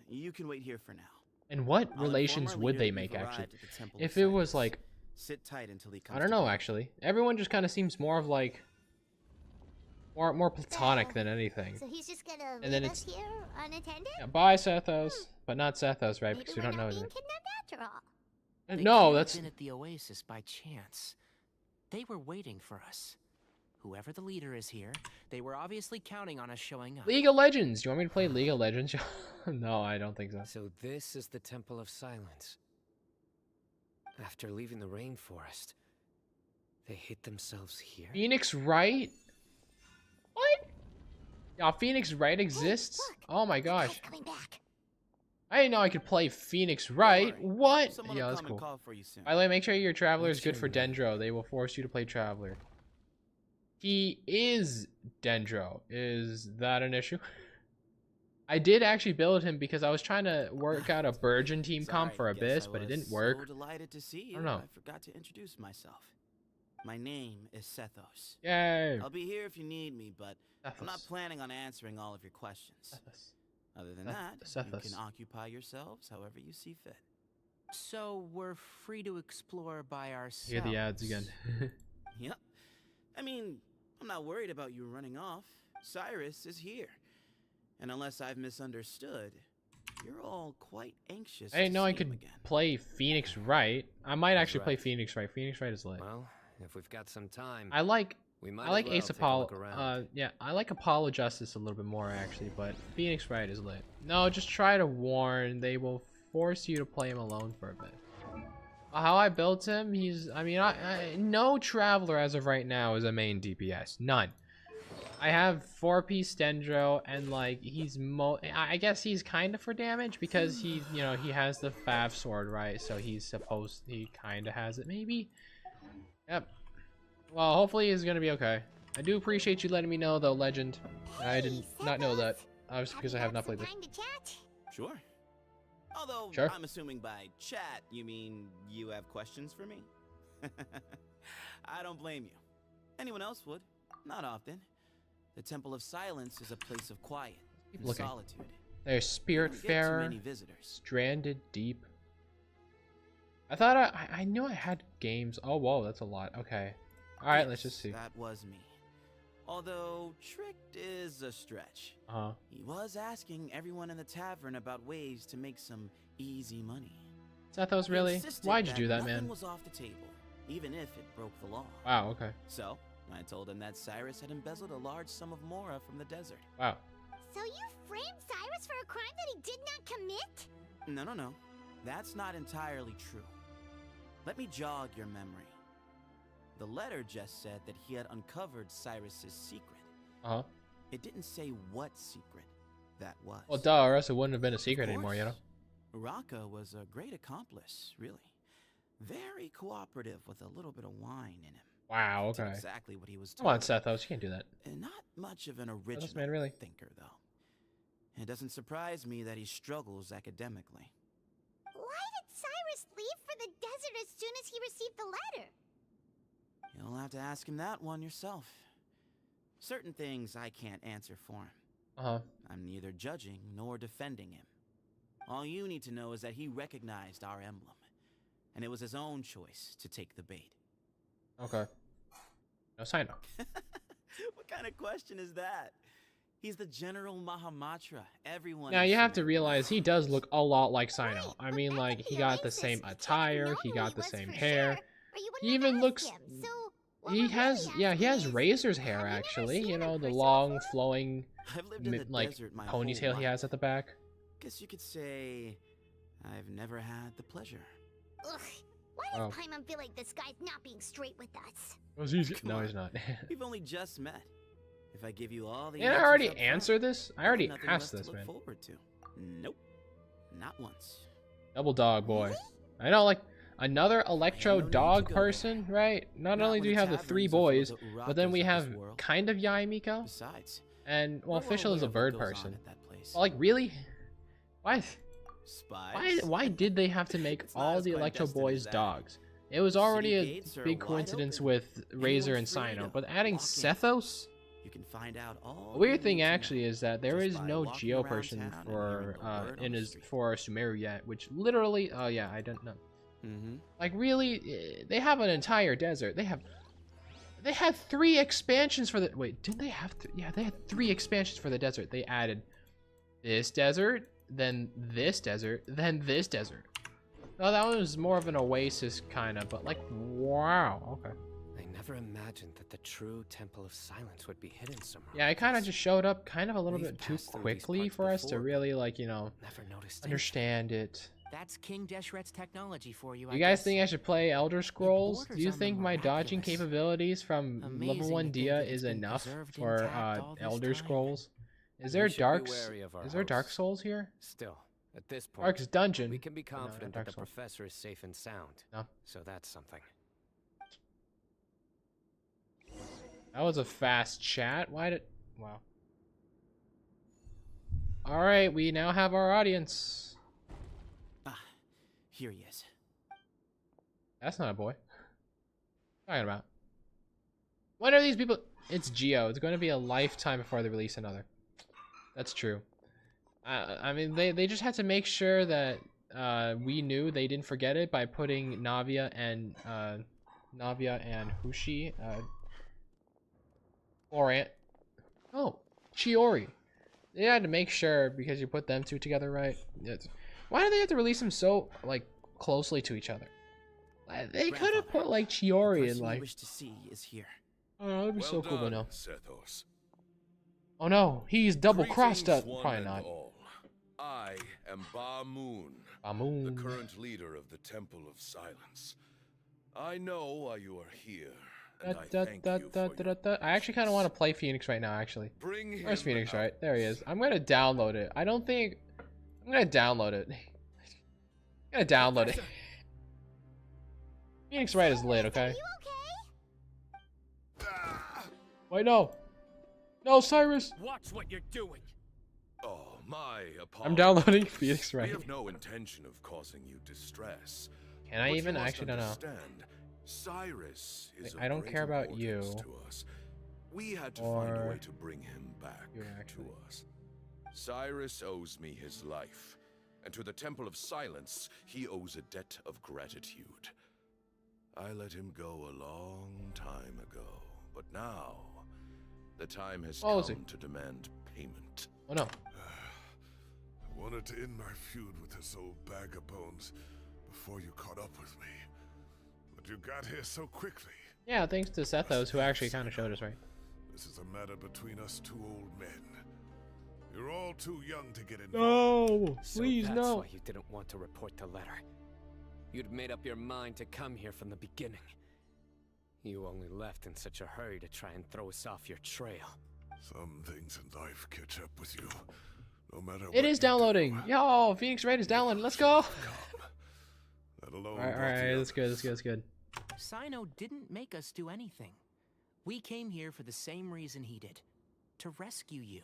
you can wait here for now. And what I'll relations inform our would leader they that make, you've actually? arrived at the Temple If of it was Silence. like, Sit tight until he comes. I don't know, actually. Everyone just kind of seems more of like, more platonic than anything. So he's just gonna And then leave it's us here unattended? yeah, bye Sethos, but not Sethos, right? Maybe Because we we're don't know not his being name. kidnapped after all. They No, couldn't have that's been at the Oasis by chance. They were waiting for us. Whoever the leader is here, they were obviously counting on us showing up. League of Legends. Do you want me to play League of Legends? No, I don't think so. So this is the Temple of Silence. After leaving the rainforest, they hid themselves here? Phoenix Wright? What? Yeah, Phoenix Wright exists? Oh my gosh. Coming back. I didn't know I could play Phoenix Wright. What? Someone Yeah, will that's come and cool. call for you soon. By the way, make sure your Traveler is What's good your for name? Dendro. They will force you to play Traveler. He is Dendro. Is that an issue? I did actually build him because I was trying to work out a Burgeon team comp Sorry, for guess Abyss, I but it was didn't work. So delighted to see you. I don't know. I forgot to introduce myself. My name is Sethos. Yay! I'll be here if you need me, but I'm not Sethos. planning on answering all of your questions. Sethos. Other than Seth- that, you Sethos. can occupy yourselves however you see fit. So we're free to explore by ourselves. Hear the ads again. Yep. I mean, I'm not worried about you running off. Cyrus is here. And unless I've misunderstood, you're all quite anxious I didn't to know I see him could again. play Phoenix Wright. I might actually play right. Phoenix Wright. Phoenix Wright is lit. Well, if we've got some time, I like we might I like as well Ace take a Apollo. look around. Yeah, I like Apollo Justice a little bit more actually, but Phoenix Wright is lit. No, just try to warn. They will force you to play him alone for a bit. How I built him, he's. I mean, no Traveler as of right now is a main DPS. None. I have 4-piece Dendro, and like he's I guess he's kind of for damage because he, you know, he has the Fav sword, right? So he kind of has it, maybe. Yep. Well, hopefully he's gonna be okay. I do appreciate you letting me know, though, Legend. I did not know that, obviously, because I have not played this. Time to chat? Sure. Although, Sure. I'm assuming by chat, you mean you have questions for me? I don't blame you. Anyone else would. Not often. The Temple of Silence is a place of quiet Keep and looking. solitude. There's You don't get too Spiritfarer, many visitors. Stranded Deep. I thought I knew I had games. Oh, whoa, that's a lot. Okay. All right, let's just see. That was me. Although, tricked is a stretch. Uh-huh. He was asking everyone in the tavern about ways to make some easy money. Sethos, He really? insisted Why'd you do that, nothing man? was off the table, even if it broke the law. Wow, okay. So, I told him that Cyrus had embezzled a large sum of mora from the desert. Wow. So you framed Cyrus for a crime that he did not commit? No. That's not entirely true. Let me jog your memory. The letter just said that he had uncovered Cyrus's secret. Uh-huh. It didn't say what secret that was. Well, duh, or else it wouldn't have been a secret Of anymore, you know? course, Raka was a great accomplice, really. Very cooperative with a little bit of wine in him. Wow, Did okay. exactly what he was Come on, told. Sethos, you can't do that. And not much of an original man, really? thinker, though. It doesn't surprise me that he struggles academically. Why did Cyrus leave for the desert as soon as he received the letter? You'll have to ask him that one yourself. Certain things I can't answer for him. Uh-huh. I'm neither judging nor defending him. All you need to know is that he recognized our emblem, and it was his own choice to take the bait. Okay. No sign up. What kind of question is that? He's the General Mahamatra. Everyone. Now, in you have to Sumeru realize he loves. does look a lot like Sino. Right, I but mean, back like, at he the got the Oasis, same we can't attire, know he who got he the was same for hair. sure, or you He wouldn't even have looks... asked him. So, what He we're has, really yeah, he has asking is, Razor's hair, have you never actually. seen You him know, in the person long, before? flowing, I've lived in the like, desert my whole ponytail he life. has at the back. Guess you could say I've never had the pleasure. Ugh, why Wow. does Paimon feel like this guy's not being straight with us? Come No, on. he's not. We've only just met. If I give you all the Didn't I answers already up front, answer this? I you have already nothing asked left this, to look man. forward to. Nope. Not once. Double dog boy. I know, like, another electro no need dog to go person, right? Not only when do we the have the 3 taverns are boys, filled with but then we Urakas of have this world. kind of Yaimiko. Besides, And, well, we're well Official is a aware of what bird goes on person. at that place. Well, like, really? Why? Spies? Why did they have to make It's not all as the Electro clandestine Boys as that. dogs? It was already a gates are big wide coincidence open. with Razor and Anyone's free Sino, to but adding walk in. Sethos? You can find out all The weird you thing need to actually know is that there just is by no walking Geo around person town and for hearing the word on the street. for Sumeru yet, which literally, oh yeah, I don't know. Mm-hmm. Like really, they have an entire desert. They had 3 expansions for the wait, didn't they have yeah, they had 3 expansions for the desert. They added this desert, then this desert, then this desert. No, that one was more of an oasis kind of, but like, wow, okay. I never imagined that the true Temple of Silence would be hidden somewhere. Yeah, it kind of just showed up kind of a little We've bit too passed through these quickly parts for us to before, but really, like, you know, never noticed understand it. That's King Deshret's technology for you. You guys think I should play Elder Scrolls? Do you borders on the think my dodging miraculous. capabilities from level Amazing 1 to think Dia that it's is been enough preserved for intact all this Elder time. Scrolls? Is We there should be Dark wary of our Is there Dark hosts. Souls here? Still, at this point, Dark's Dungeon. we can be No, not confident Dark that the Souls. professor is safe and sound. No. So that's something. That was a fast chat. Why did... Wow. Alright, we now have our audience. Ah, here he is. That's not a boy. What are you talking about? When are these people... It's Geo. It's going to be a lifetime before they release another. That's true. I mean, they just had to make sure that we knew they didn't forget it by putting Navia and Hushi, Florant. Oh, Chiori. They had to make sure because you put them two together, right? Why do they have to release them so like closely to each other? They could have put like Chiori in like. Wish to see is here. Oh, that'd be so cool, but no. Sethos. Oh no, he's double crossed us. Greetings, Probably one and not. all. I am Ba Moon, Bamoon. the current leader of the Temple of Silence. I know why you are here, and I thank you for your I actually kind of want to play Phoenix right now, actually. Bring Where's him Phoenix, out. right? There he is. I'm going to download it. I don't think... I'm going to download it. I'm going to download it. Phoenix Wright is lit, okay? Wait, no. No, Cyrus. Watch what you're doing. Oh, my apologies. I'm downloading Phoenix We Wright. have no intention of causing you distress. Can I But even? you I must actually don't know. understand, Cyrus is I don't care of about importance you. to us. We had to find a Or way to bring him back you, to actually. us. Cyrus owes me his life, and to the Temple of Silence, he owes a debt of gratitude. I let him go a long time ago, but now the time has Oh, is come he? to demand payment. Oh, no. I wanted to end my feud with this old bag of bones before you caught up with me. But you got here so quickly. Yeah, thanks to Sethos, who actually kind of showed us, right? This is a matter between us two old men. You're all too young to get involved. No, So please that's no. why you didn't want to report the letter. You'd made up your mind to come here from the beginning. You only left in such a hurry to try and throw us off your trail. Some things in life catch up with you, no matter what It is you do. downloading. Yo, Phoenix Wright is downloading. Let's go. That alone Alright, brought the alright, that's good, others. that's good, that's good. Sino didn't make us do anything. We came here for the same reason he did. To rescue you.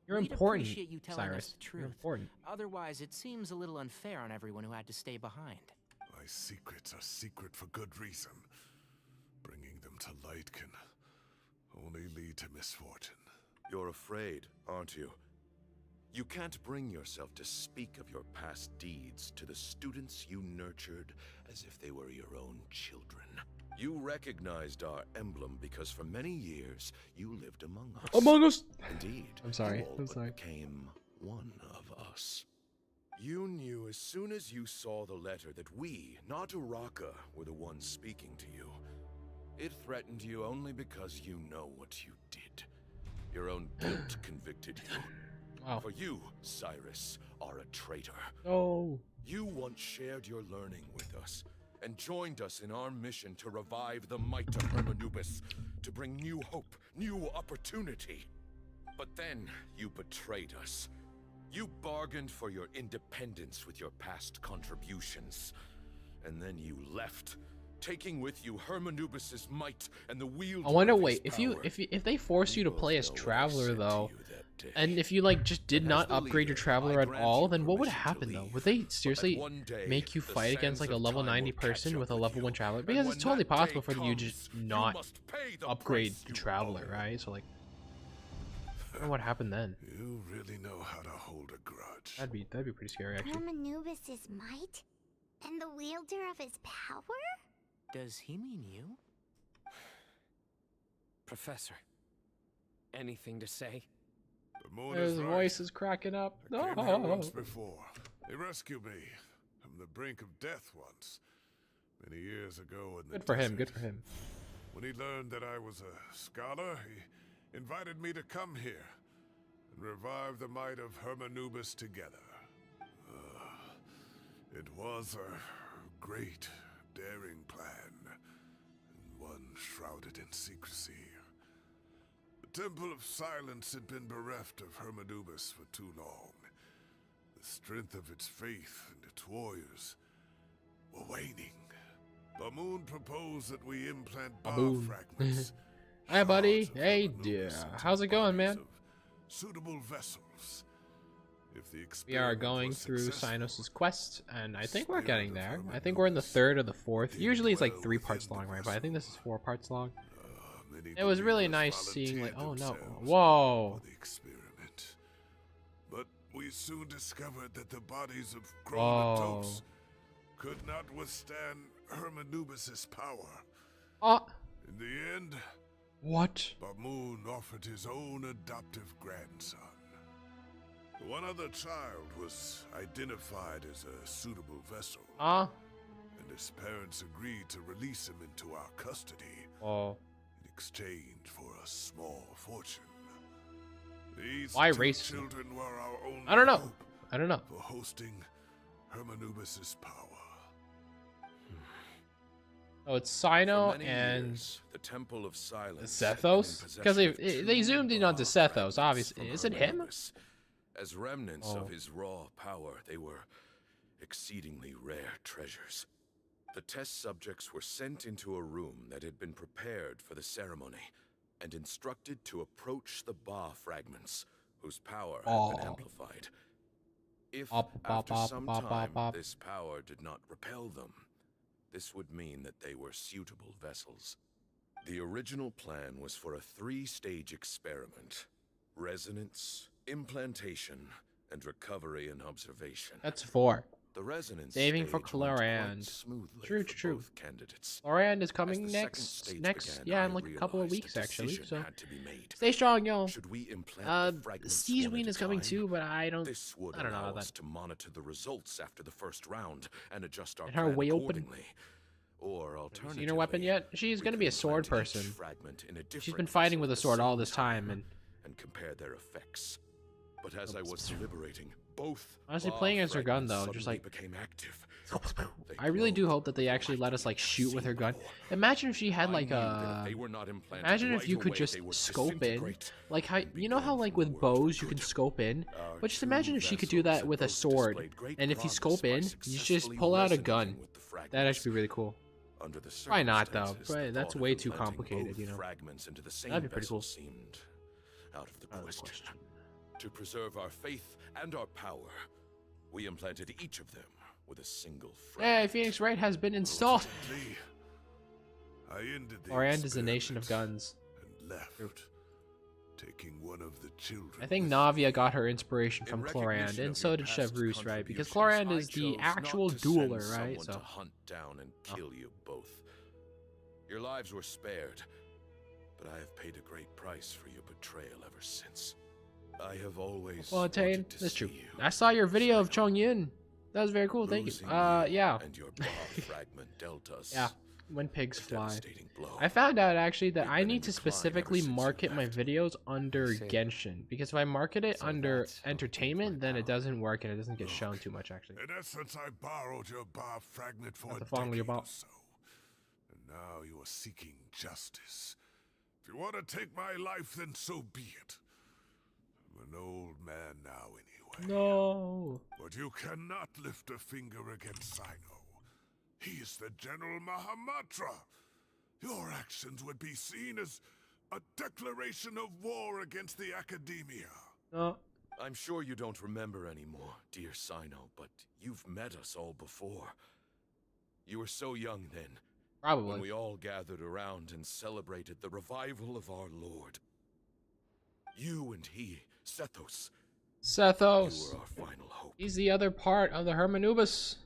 You're We'd important, appreciate you telling Cyrus. us the truth. You're important. Otherwise, it seems a little unfair on everyone who had to stay behind. My secrets are secret for good reason. Bringing them to light can only lead to misfortune. You're afraid, aren't you? You can't bring yourself to speak of your past deeds to the students you nurtured as if they were your own children. You recognized our emblem because for many years you lived among us. Among us? Indeed. I'm sorry, You all I'm but sorry. became one of us. You knew as soon as you saw the letter that we, not Uraka, were the ones speaking to you. It threatened you only because you know what you did. Your own guilt convicted you. Wow. For you, Cyrus, are a traitor. Oh. You once shared your learning with us and joined us in our mission to revive the might of Hermanubis, to bring new hope, new opportunity. But then you betrayed us. You bargained for your independence with your past contributions. And then you left, taking with you Hermanubis' might and the wielder I wonder. of his Wait, if power. if they force you to play as Traveler though, day. And if you like just did not upgrade your traveler at all, then what would happen though? Would they seriously make you fight against like a level 90 person with a level 1 traveler? Because it's totally possible for you to just not upgrade the traveler, right? So like, I don't know what happened then. You really know how to hold a grudge. That'd be pretty scary actually. Hermanubis' might? And the wielder of his power? Does he mean you? Professor, anything to say? The moon His is right. voice is cracking up. I came here once before. They rescued me from the brink of death once, many years ago in the Good for him. desert. Good for him. When he learned that I was a scholar, he invited me to come here and revive the might of Hermanubis together. It was a great, daring plan, and one shrouded in secrecy. The Temple of Silence had been bereft of Hermanubis for too long. The strength of its faith and its warriors were waning. Bamoon proposed that we implant bar fragments. Hi, buddy. Hey, dear. How's it going, man? Suitable vessels. If the We are going through Sinos's quest, and I think we're getting there. I think we're in the 3rd or the 4th. Usually it's like 3 parts long, right? But I think this is 4 parts long. It was really nice seeing, like, oh no, whoa. The experiment. But we soon discovered that the bodies of chromatopes could not withstand Hermanubis' power. In the end, what? Bamoon offered his own adoptive grandson. One other child was identified as a suitable vessel. And his parents agreed to release him into our custody. In exchange for a small fortune. These Why two race? children were our only I don't know. hope I don't know. for hosting Hermanubis' power. Oh, it's Sino For many and years, the Temple of Silence Sethos? Because they zoomed in onto Sethos, obviously. Is it him? As remnants of his raw power, they were exceedingly rare treasures. The test subjects were sent into a room that had been prepared for the ceremony and instructed to approach the Ba fragments, whose power had been amplified. If, after some time, this power did not repel them, this would mean that they were suitable vessels. The original plan was for a 3-stage experiment: resonance, implantation, and recovery and observation. That's 4. The resonance saving for stage went quite Chlorand. smoothly True, for true. both candidates. Chlorand is coming As the second next, stage began, yeah, in I like a couple of realized weeks a actually. decision So had to be made. stay strong, y'all. Should we implant the fragments Siege one at is a coming time? too, but I don't This would know allow about us that. to monitor the results after the first round and adjust our And her plan way open. accordingly. Or alternatively, Seen her weapon yet? She's gonna be a sword person. fragment in a She's different been fighting vessel with a at the sword all same this time, and compare their effects. But as I was deliberating, both honestly, Ba playing as her gun fragments though, just suddenly like became active. I really do hope that they actually let us like shoot with her gun. Imagine if she had like a. Imagine if you could just scope in, like how you know how like with bows you can scope in, but just imagine if she could do that with a sword, and if you scope in, you just pull out a gun. That'd actually be really cool. Why not though? But that's way too complicated, you know. That'd be pretty cool. Seemed out of the question. To preserve our faith and our power, we implanted each of them with a single fragment. Hey, Phoenix Wright has been installed. I ended the Orand is a nation of guns. and left, taking one of the children. I think Navia got her inspiration from Chlorand, and so did Chevreuse, right? Because Chlorand is the actual dueler, right? So To hunt down and kill you both. Your lives were spared, but I have paid a great price for your betrayal ever since. I have always Fontaine, wanted to that's see true. you. I saw your video of Chong Yun. That was very cool. Thank you. Losing Yeah. And your Ba fragment dealt us Yeah. When pigs fly. devastating blow. I found out actually that I need to specifically market my videos under Genshin, because if I market it under entertainment, then it doesn't work and it doesn't get shown too much actually. In essence, I borrowed your Ba fragment for Not a the fondle decade your or Ba. so. And now you are seeking justice. If you want to take my life, then so be it. I'm an old man now anyway. No. But you cannot lift a finger against Sino. He is the General Mahamatra. Your actions would be seen as a declaration of war against the Academia. I'm sure you don't remember anymore, dear Sino, but you've met us all before. You were so young then. Probably. When we all gathered around and celebrated the revival of our Lord. You and he, Sethos. Sethos. You were our final hope. He's the other part of the Hermanubis.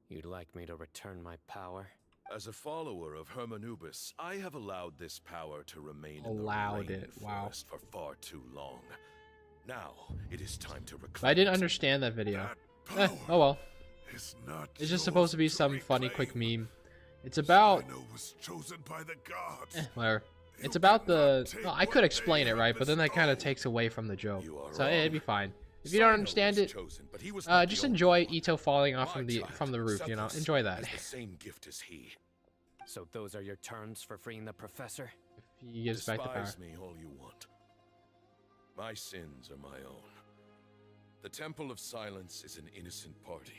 You'd like me to return my power? As a follower of Hermanubis, I have allowed this power to remain in the rain forest for far too long. Now, it is time to reclaim. I didn't understand that video. Oh well. It's just supposed to be some funny quick meme. It's about was chosen by the gods. Whatever. It's about the well, I could explain it, right? But then that kind of takes away from the joke. So it'd be fine. If you don't understand it, just enjoy Ito falling off from the roof, you know? Enjoy that. The same gift as he. So those are your terms for freeing the professor? If he gives back the power. Despise me all you want. My sins are my own. The Temple of Silence is an innocent party.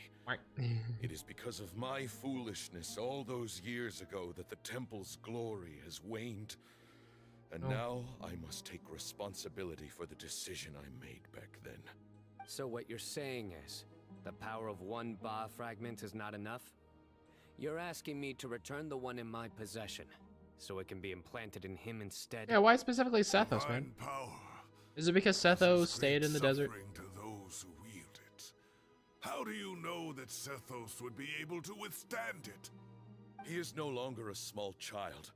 It is because of my foolishness all those years ago that the Temple's glory has waned. And now I must take responsibility for the decision I made back then. So what you're saying is, the power of one Ba fragment is not enough? You're asking me to return the one in my possession, so it can be implanted in him instead? Yeah, why specifically Sethos, man? Is it because Sethos stayed in the desert? To those who wield it. How do you know that Sethos would be able to withstand it? He is no longer a small child.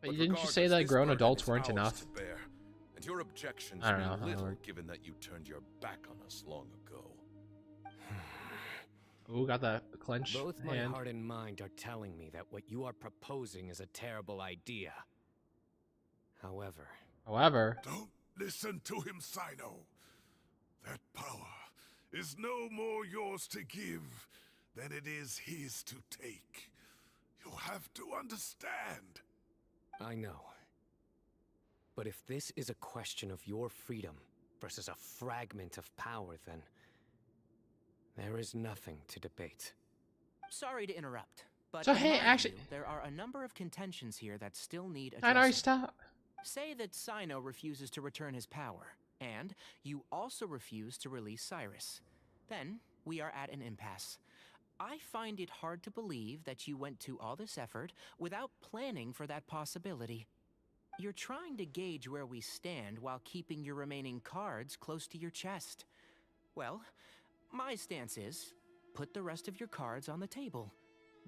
But didn't you say that grown adults weren't enough? And your objections I don't know mean little given that you turned your back on us long ago. Ooh, got that clenched Both my hand. heart and mind are telling me that what you are proposing is a terrible idea. However... Don't listen to him, Sino. That power is no more yours to give than it is his to take. You have to understand. I know. But if this is a question of your freedom versus a fragment of power, then there is nothing to debate. Sorry to interrupt, but So hey, actually, there are a number of contentions here that still need I addressing. stop. Say that Sino refuses to return his power, and you also refuse to release Cyrus. Then we are at an impasse. I find it hard to believe that you went to all this effort without planning for that possibility. You're trying to gauge where we stand while keeping your remaining cards close to your chest. Well, my stance is, put the rest of your cards on the table.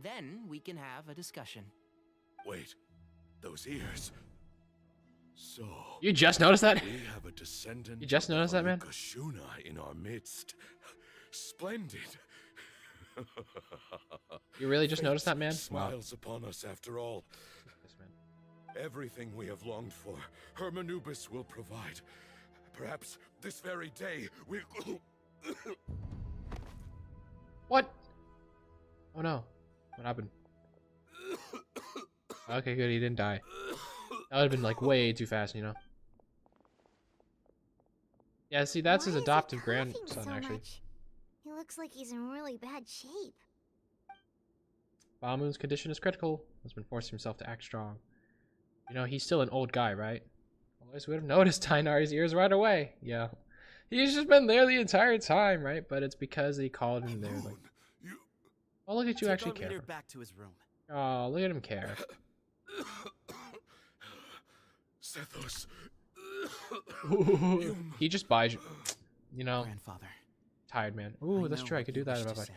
Then we can have a discussion. Wait, those ears. So you just noticed that? We have a descendant. You just noticed that, man? Kashuna in our midst. Splendid. You really just noticed that, man? Smiles upon us after all. Everything we have longed for, Hermanubis will provide. Perhaps this very day we'll... What? Oh no. What happened? Okay, good, he didn't die. That would have been like way too fast, you know? Yeah, see, that's his adopted grandson, actually. He looks like he's in really bad shape. Bamoon's condition is critical. Has been forcing himself to act strong. You know, he's still an old guy, right? Otherwise, we would have noticed Tainari's ears right away. Yeah. He's just been there the entire time, right? But it's because he called him there. Like, oh, look at you actually care. Back to his room. Oh, look at him care. Sethos. He just buys you know. Grandfather. Tired, man. Ooh, that's true. I could do that about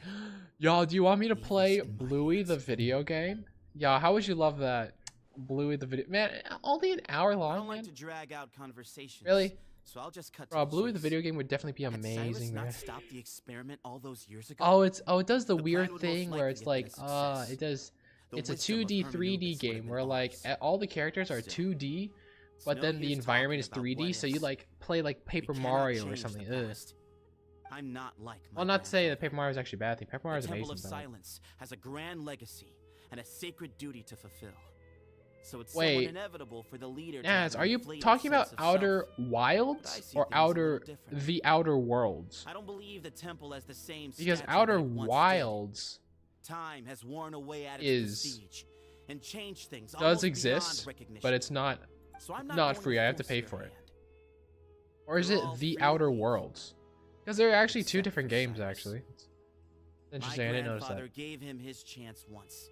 Y'all, do you want me to play Bluey the video game? Y'all, how would you love that? Bluey the video, man. Only an hour long. I don't like man. to drag out conversations. Really? So I'll just cut. Bro, to Bluey chase. the video game would definitely be amazing, Cyrus man. not stop the experiment all those years ago? Oh, it does the weird plan would thing most where likely it's have like, been a success. it does. The It's a wisdom of 2D, Hermanubis 3D would have game been where like ours. all the characters are Still, 2D, but no then the use environment is talking about 3D, what so you ifs. like play like Paper We cannot Mario or change the something. Ugh. past. I'm not like my Well, not to say that grandfather. Paper Mario is actually a bad thing. Paper Mario is The Temple amazing. of Though. Silence has a grand legacy and a sacred duty to fulfill. So it's Wait. somewhat inevitable for the leader to Naz, have are an you inflated talking about sense of Outer self. But I Wilds see or things a little different. The Outer Worlds? I don't believe the temple has the same Because stature Outer that it once Wilds did. Time has worn away at its is prestige and changed things does almost exist, beyond recognition. but it's not So I'm not going free. to I have to force pay your for it. hand. Or is it The Outer Worlds? Because they're actually two different games, actually. It's interesting, I didn't notice that. My grandfather gave him his chance once.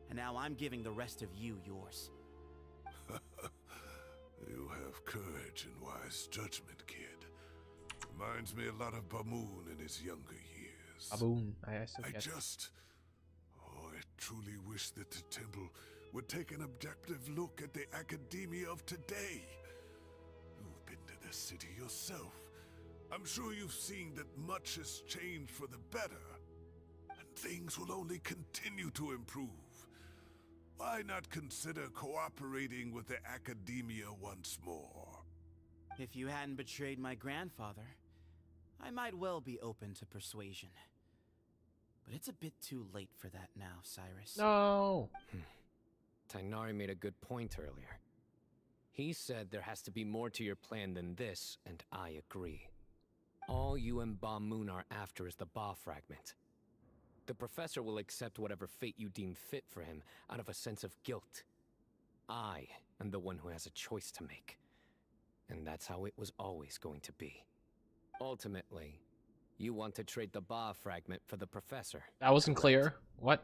And now I'm giving the rest of you yours. You have courage and wise judgment, kid. Reminds me a lot of Bamoon in his younger years. Baboon, I still I get just... Oh, I truly wish that the temple would take an objective look at the academia of today. You've been to the city yourself. I'm sure you've seen that much has changed for the better. And things will only continue to improve. Why not consider cooperating with the academia once more? If you hadn't betrayed my grandfather, I might well be open to persuasion. But it's a bit too late for that now, Cyrus. No! Tainari made a good point earlier. He said there has to be more to your plan than this, and I agree. All you and Ba Moon are after is the Ba fragment. The professor will accept whatever fate you deem fit for him out of a sense of guilt. I am the one who has a choice to make. And that's how it was always going to be. Ultimately, you want to trade the Ba fragment for the professor. That wasn't clear. What?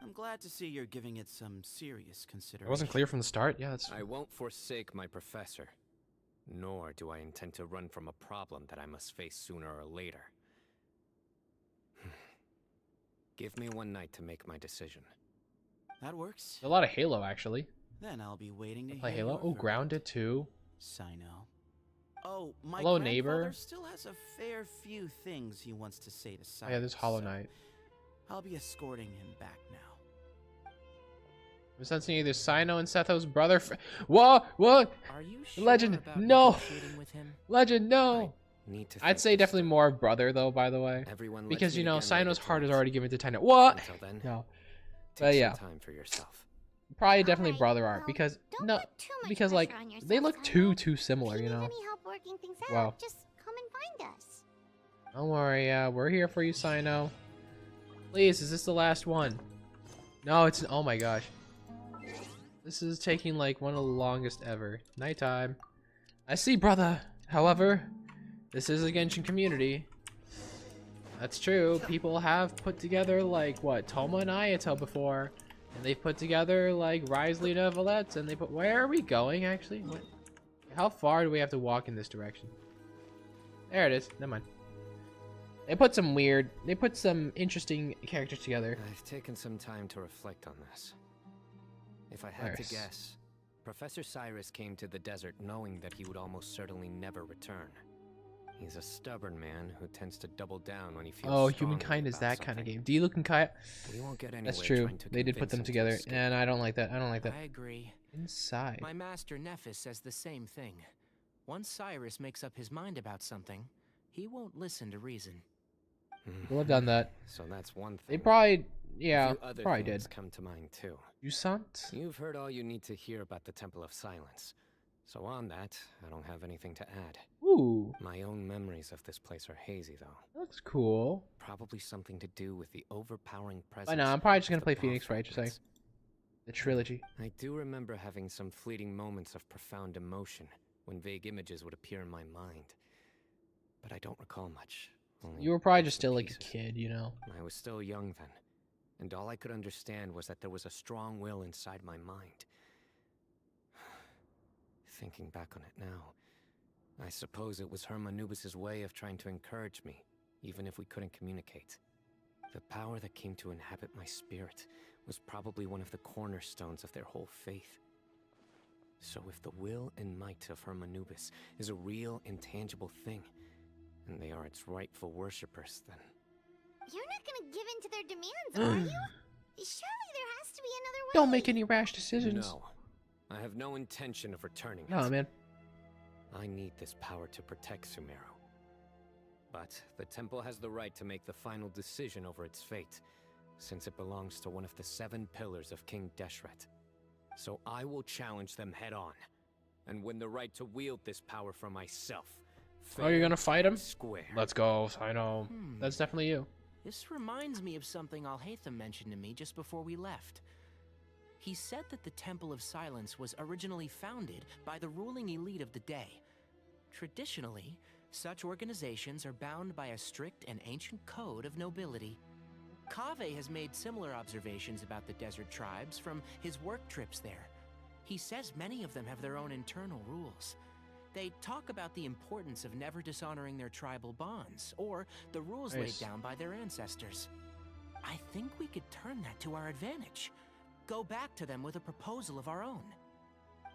I'm glad to see you're giving it some serious consideration. It wasn't clear from the start? Yeah, that's... I won't forsake my professor. Nor do I intend to run from a problem that I must face sooner or later. Give me one night to make my decision. That works. A lot of Halo, actually. Then I'll be waiting to play hear Halo. your Oh, verdict. Grounded too. Sino. Oh, my Hello, grandfather neighbor. still has a fair few things he wants to say to Cyrus. Oh, yeah, there's Hollow so Knight. I'll be escorting him back now. I'm sensing either Sino and Setho's brother. Whoa, what? Are you sure Legend, about no. negotiating with him? Legend, no. Need to I'd say definitely more brother though, by the way, Everyone lets because me you know again later Sino's heart is tonight. already given to Tainari. What? Until then, No, take but yeah, some time for yourself. probably definitely Alright, brother art well, because don't no, put too much because like pressure on they yourself, look Sino. too similar, If you you know. need any help working things out, Wow. just come and find us. Don't worry, we're here for you, Sino. Please, is this the last one? No, it's... Oh my gosh. This is taking like one of the longest ever. Nighttime. I see, brother. However, this is a Genshin community. That's true. People have put together like, what, Toma and Ayato before. And they've put together like Rise Luna Valets, and they put... Where are we going, actually? What? How far do we have to walk in this direction? There it is. Never mind. They put some interesting characters together. I've taken some time to reflect on this. If I had to guess, Professor Cyrus came to the desert knowing that he would almost certainly never return. He's a stubborn man who tends to double down when he feels Oh, strongly Humankind is about that kind of something. game. Diluc and Kaya. We won't get That's anywhere true. trying to They did put convince them him to together, escape. and I don't like that. I don't like that. I agree. Inside. My master Nephis says the same thing. Once Cyrus makes up his mind about something, he won't listen to reason. People have done that. So that's one thing. They probably, A yeah, few other probably things did. come to mind too. You sant? You've heard all you need to hear about the Temple of Silence. So on that, I don't have anything to add. Ooh, My own memories of this place are hazy though. that looks cool. Probably something to do with the overpowering presence. But no, I'm probably just gonna of the play Ba Phoenix Wright, just like fragments. the trilogy. I do remember having some fleeting moments of profound emotion when vague images would appear in my mind. But I don't recall much. Only You were probably bits just and still like a pieces. kid, you know. I was still young then, and all I could understand was that there was a strong will inside my mind. Thinking back on it now, I suppose it was Hermanubis' way of trying to encourage me, even if we couldn't communicate. The power that came to inhabit my spirit was probably one of the cornerstones of their whole faith. So if the will and might of Hermanubis is a real, intangible thing, and they are its rightful worshippers, then... You're not gonna give in to their demands, are you? Surely there has to be another way. Don't make any rash decisions. No. I have no intention of returning No, it. man. I need this power to protect Sumeru. But the temple has the right to make the final decision over its fate, since it belongs to one of the 7 pillars of King Deshret. So I will challenge them head on, and win the right to wield this power for myself. Oh, you're gonna fight him? Square. Let's go, Sino. That's definitely you. This reminds me of something Alhaitham mentioned to me just before we left. He said that the Temple of Silence was originally founded by the ruling elite of the day. Traditionally, such organizations are bound by a strict and ancient code of nobility. Kaveh has made similar observations about the desert tribes from his work trips there. He says many of them have their own internal rules. They talk about the importance of never dishonoring their tribal bonds, or the rules laid down by their ancestors. I think we could turn that to our advantage. Go back to them with a proposal of our own.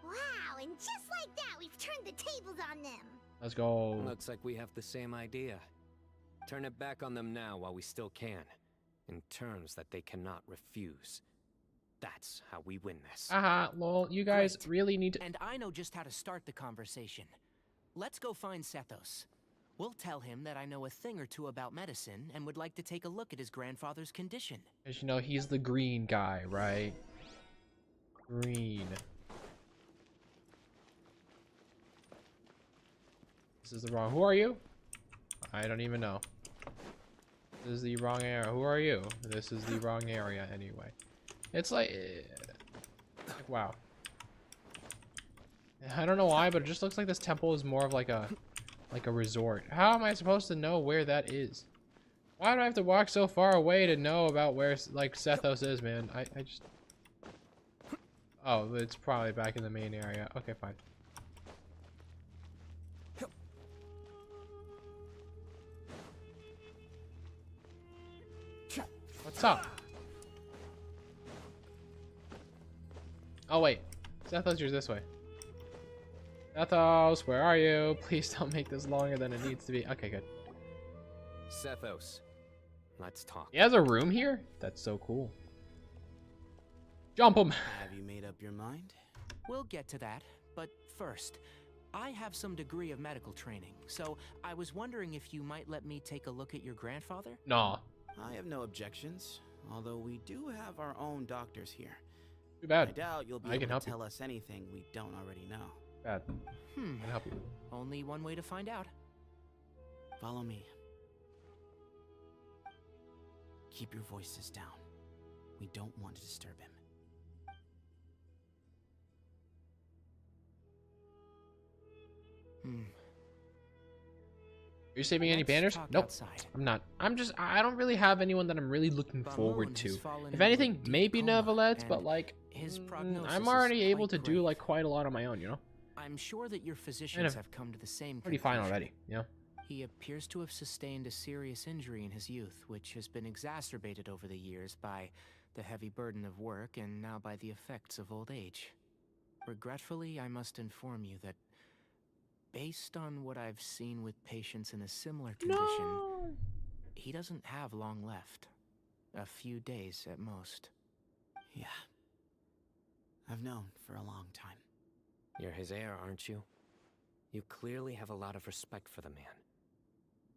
Wow, and just like that, we've turned the tables on them. Let's go. Looks like we have the same idea. Turn it back on them now while we still can, in terms that they cannot refuse. That's how we win this. Lol, you guys really need to... And I know just how to start the conversation. Let's go find Sethos. We'll tell him that I know a thing or two about medicine and would like to take a look at his grandfather's condition. As you know, he's the green guy, right? Green. This is the wrong... Who are you? I don't even know. This is the wrong area. Who are you? This is the wrong area anyway. It's like wow. I don't know why, but it just looks like this temple is more of like a resort. How am I supposed to know where that is? Why do I have to walk so far away to know about where like Sethos is, man? I just... Oh, it's probably back in the main area. Okay, fine. What's up? Oh wait, Sethos, you're this way. Sethos, where are you? Please don't make this longer than it needs to be. Okay, good. Sethos, let's talk. He has a room here? That's so cool. Jump him! Have you made up your mind? We'll get to that, but first, I have some degree of medical training, so I was wondering if you might let me take a look at your grandfather? Nah. I have no objections, although we do have our own doctors here. Too bad. I doubt you'll be able to tell us anything we don't already know. Bad. I can help you. Only one way to find out. Follow me. Keep your voices down. We don't want to disturb him. Are you saving any banners? Nope. I'm not. I don't really have anyone that I'm really looking forward to. If anything, maybe Neuvillette, but like, I'm already able to do like quite a lot on my own, you know? I'm sure that your physicians have come to the same pretty fine already, you know? He appears to have sustained a serious injury in his youth, which has been exacerbated over the years by the heavy burden of work and now by the effects of old age. Regretfully, I must inform you that based on what I've seen with patients in a similar condition, he doesn't have long left. A few days at most. Yeah. I've known for a long time. You're his heir, aren't you? You clearly have a lot of respect for the man.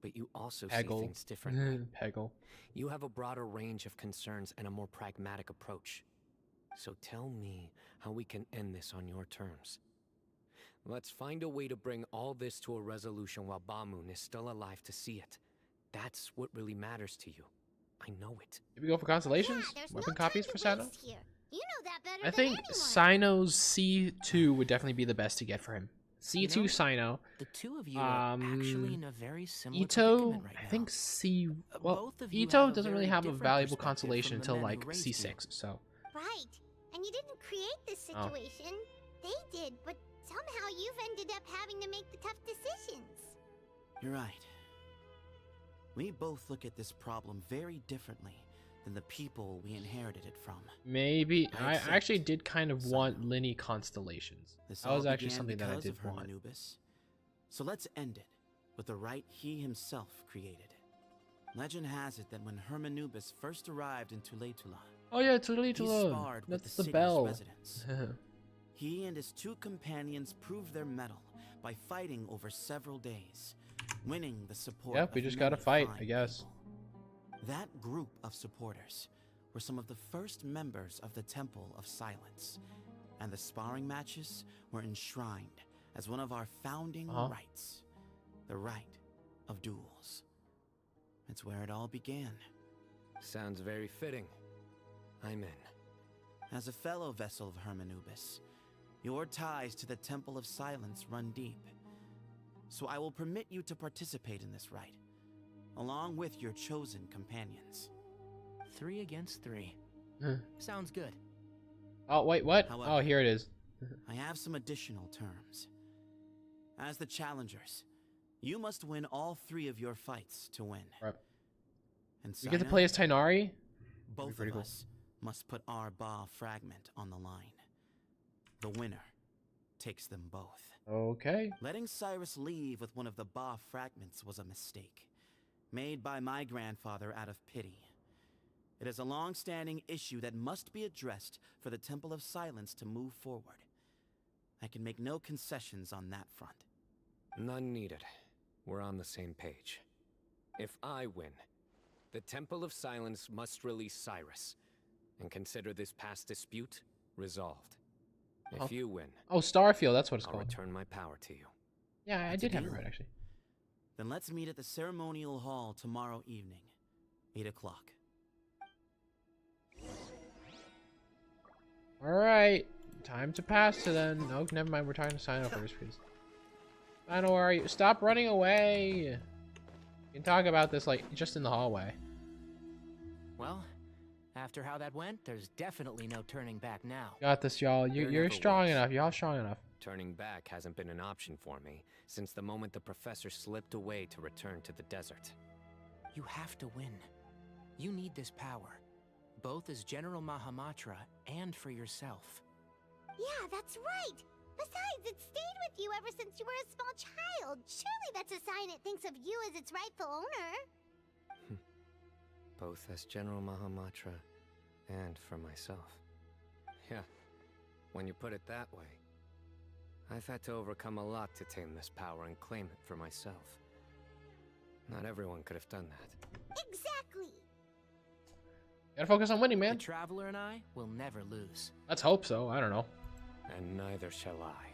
But you also see things differently. Peggle. You have a broader range of concerns and a more pragmatic approach. So tell me how we can end this on your terms. Let's find a way to bring all this to a resolution while Bamun is still alive to see it. That's what really matters to you. I know it. Did we go for constellations? Yeah, Weapon copies for Sino? You know that better I than think anyone. Sino's C2 would definitely be the best to get for him. C2 Sino. The two of you are actually in a very similar Ito, predicament right now. I think C. Well, Both of you Ito have a doesn't really very have a different valuable perspective constellation from the until men like who raised C6, you. so. Right. And you didn't create this situation. They did, but somehow you've ended up having to make the tough decisions. You're right. We both look at this problem very differently than the people we inherited it from. Maybe. I actually did kind of want Linny constellations. This That was all actually began something that I because did of want. Hermanubis. So let's end it with the rite he himself created. Legend has it that when Hermanubis first arrived in Tuletula, Oh yeah, he Tuletula. sparred with That's the the city's bell. residents. He and his two companions proved their mettle by fighting over several days, winning the support Yep, we of just gotta many fight, fine I guess. people. That group of supporters were some of the first members of the Temple of Silence, and the sparring matches were enshrined as one of our founding rites, the rite of duels. It's where it all began. Sounds very fitting. I'm in. As a fellow vessel of Hermanubis, your ties to the Temple of Silence run deep. So I will permit you to participate in this rite, along with your chosen companions. 3 against 3. Sounds good. Oh, wait, what? However, oh, here it is. I have some additional terms. As the challengers, you must win all 3 of your fights to win. Right. And We get to Sino, play as Tainari? both of us must put our Ba fragment on the line. The winner takes them both. Okay. Letting Cyrus leave with one of the Ba fragments was a mistake, made by my grandfather out of pity. It is a long-standing issue that must be addressed for the Temple of Silence to move forward. I can make no concessions on that front. None needed. We're on the same page. If I win, the Temple of Silence must release Cyrus, and consider this past dispute resolved. If you win... Oh, Starfield, that's what it's I'll called. return my power to you. Yeah, I did have it right, actually. Then let's meet at the ceremonial hall tomorrow evening, 8 o'clock. Alright, time to pass to then. No, never mind, we're talking to Sino first, please. Sino, where are you? Stop running away! We can talk about this, like, just in the hallway. Well, after how that went, there's definitely no turning back now. Got this, y'all. You're strong enough. Y'all strong enough. Turning back hasn't been an option for me since the moment the professor slipped away to return to the desert. You have to win. You need this power, both as General Mahamatra and for yourself. Yeah, that's right. Besides, it stayed with you ever since you were a small child. Surely that's a sign it thinks of you as its rightful owner. Both as General Mahamatra and for myself. Yeah, when you put it that way. I've had to overcome a lot to tame this power and claim it for myself. Not everyone could have done that. Exactly. Gotta focus on winning, man. The Traveler and I will never lose. Let's hope so. I don't know. And neither shall I.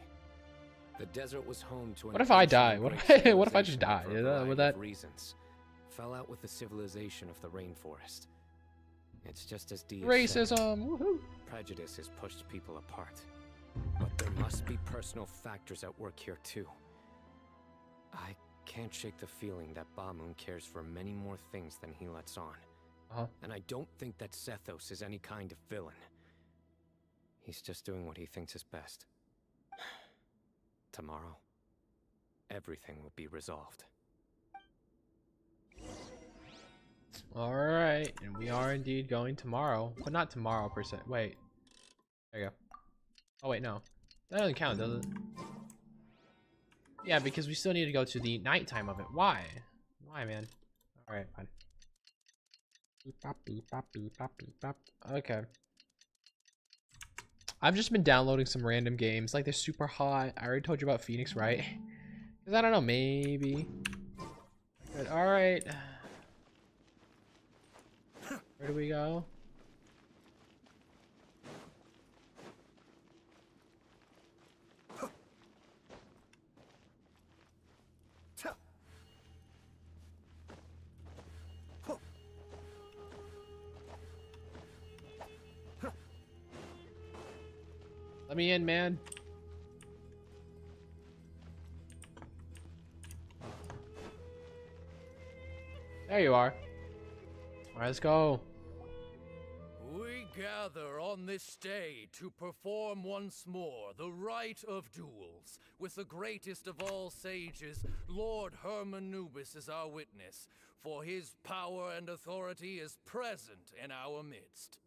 The desert was home to an... What if I die? What if I just die? Would that... reasons. Fell out with the civilization of the rainforest. It's just as deep. Racism! Woohoo! Prejudice has pushed people apart. But there must be personal factors at work here too. I can't shake the feeling that Bamun cares for many more things than he lets on. And I don't think that Sethos is any kind of villain. He's just doing what he thinks is best. Tomorrow, everything will be resolved. Alright, and we are indeed going tomorrow. But not tomorrow per se. Wait. There you go. Oh wait, no. That doesn't count, does it? Yeah, because we still need to go to the nighttime of it. Why? Why, man? Alright, fine. Okay. I've just been downloading some random games. Like, they're super hot. I already told you about Phoenix, right? Because I don't know, maybe. But alright. Where do we go? Let me in, man. There you are. All right, let's go. We gather on this day to perform once more the rite of duels, with the greatest of all sages, Lord Hermanubis, as our witness, for his power and authority is present in our midst.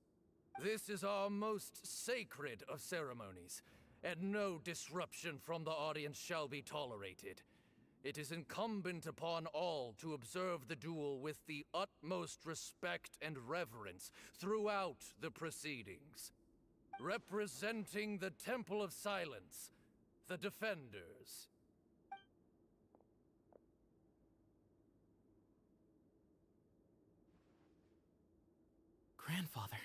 This is our most sacred of ceremonies, and no disruption from the audience shall be tolerated. It is incumbent upon all to observe the duel with the utmost respect and reverence throughout the proceedings. Representing the Temple of Silence, the Defenders. Grandfather,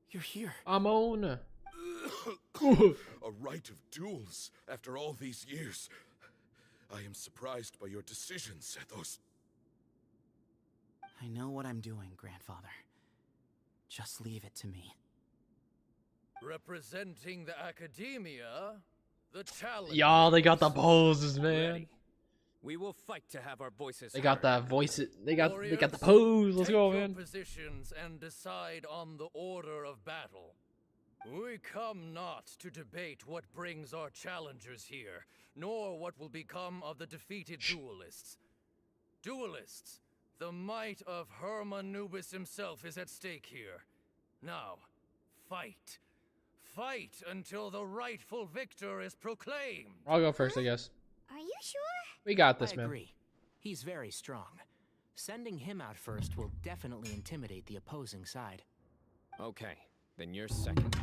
you're here. I'm on. A rite of duels after all these years. I am surprised by your decision, Sethos. I know what I'm doing, Grandfather. Just leave it to me. Representing the Academia, the Challenge. Y'all, they got the poses, man. Ready. We will fight to have our voices They got heard. that voice. They got the Warriors, pose. Let's take go, your man. positions and decide on the order of battle. We come not to debate what brings our challengers here, nor what will become of the defeated duelists. Duelists, the might of Hermanubis himself is at stake here. Now, fight. Fight until the rightful victor is proclaimed. I'll go first, I guess. Are you sure? We got this, I man. agree. He's very strong. Sending him out first will definitely intimidate the opposing side. Okay, then you're second.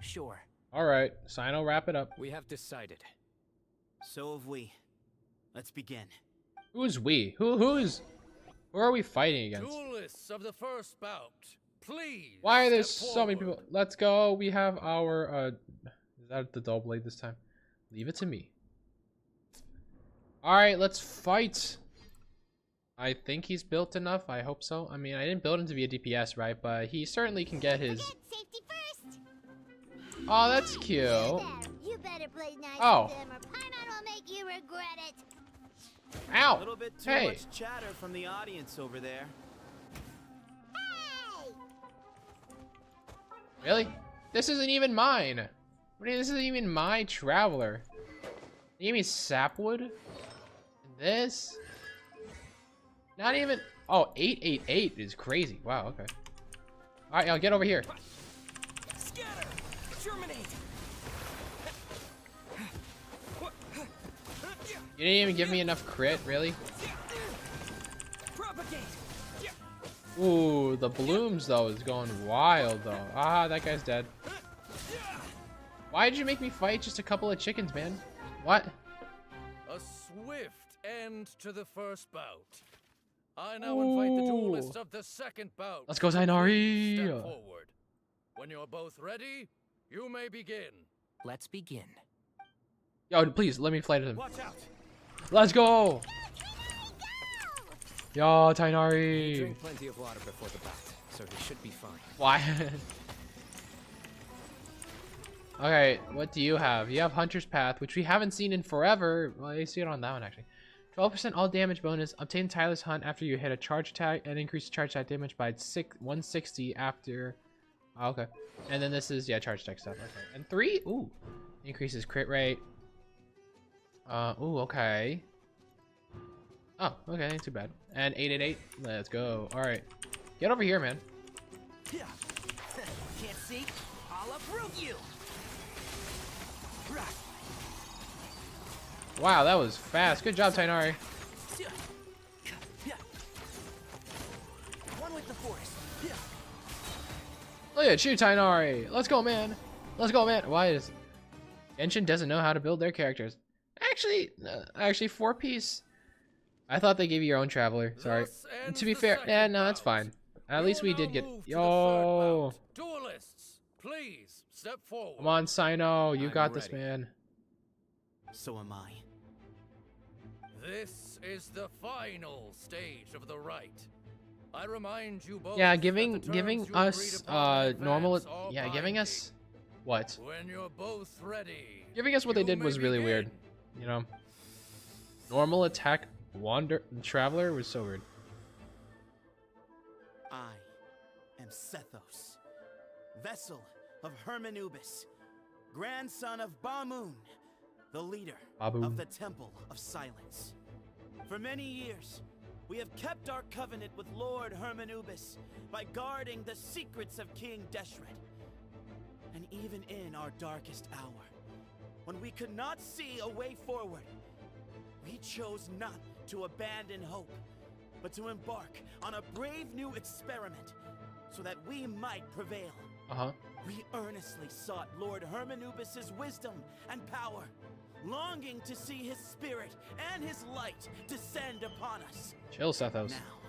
Sure. All right, Sino, wrap it up. We have decided. So have we. Let's begin. Who's we? Who are we fighting against? Duelists of the first bout, please. Why are there step so many forward. people? Let's go. We have our is that the dull blade this time? Leave it to me. All right, let's fight. I think he's built enough. I hope so. I mean, I didn't build him to be a DPS, right? But he certainly can get his. Safety first. Oh, that's cute. You better play nice Oh. with him, or Paimon will make you regret it. Ow. A little bit too Hey. much chatter from the audience over there. Really? This isn't even mine. What do you, this isn't even my traveler. You gave me sapwood? And this? Not even. Oh, 888 is crazy. Wow, okay. Alright, y'all get over here. Scatter! Germinate! You didn't even give me enough crit, really? Propagate! Ooh, the blooms though is going wild though. Ah, that guy's dead. Why did you make me fight just a couple of chickens, man? What? A swift end to the first bout. I now invite the duelist of the second bout. Let's go, to Zainari. Step forward. When you're both ready, you may begin. Let's begin. Yo, please let me fight him. Watch out! Let's go. Yo, He Tainari. drank plenty of water before the bout, so he should be fine. Why? Okay, what do you have? You have Hunter's Path, which we haven't seen in forever. Well, you see it on that one, actually. 12% all damage bonus. Obtain Tyler's Hunt after you hit a charge attack and increase charge attack damage by 160 after... Oh, okay. And then this is, yeah, charge attack stuff. Okay. And 3? Ooh. Increases crit rate. Ooh, okay. Oh, okay, ain't too bad. And 888. Let's go. Alright. Get over here, man. Can't see? I'll uproot you! Wow, that was fast. Good job, Tainari. One with the force. Look at you, Tainari. Let's go, man. Let's go, man. Why is Genshin doesn't know how to build their characters? Actually, 4-piece. I thought they gave you your own traveler. Sorry. To be fair, yeah, no, that's fine. At least we did get. Yo. Duelists, please step forward. Come on, Sino. You I'm got this, ready. man. So am I. This is the final stage of the rite. I remind you both. Yeah, that giving the terms giving you agreed us upon in normal. advance are Yeah, giving us what? When you're both ready. Giving us what they you did may was really begin. weird. You know. Normal attack traveler was so weird. I am Sethos, vessel of Hermanubis, grandson of Bamoon, the leader Baboon. of the Temple of Silence. For many years, we have kept our covenant with Lord Hermanubis by guarding the secrets of King Deshret. And even in our darkest hour, when we could not see a way forward, we chose not to abandon hope, but to embark on a brave new experiment so that we might prevail. We earnestly sought Lord Hermanubis' wisdom and power, longing to see his spirit and his light descend upon us. Chill, Sethos. Now,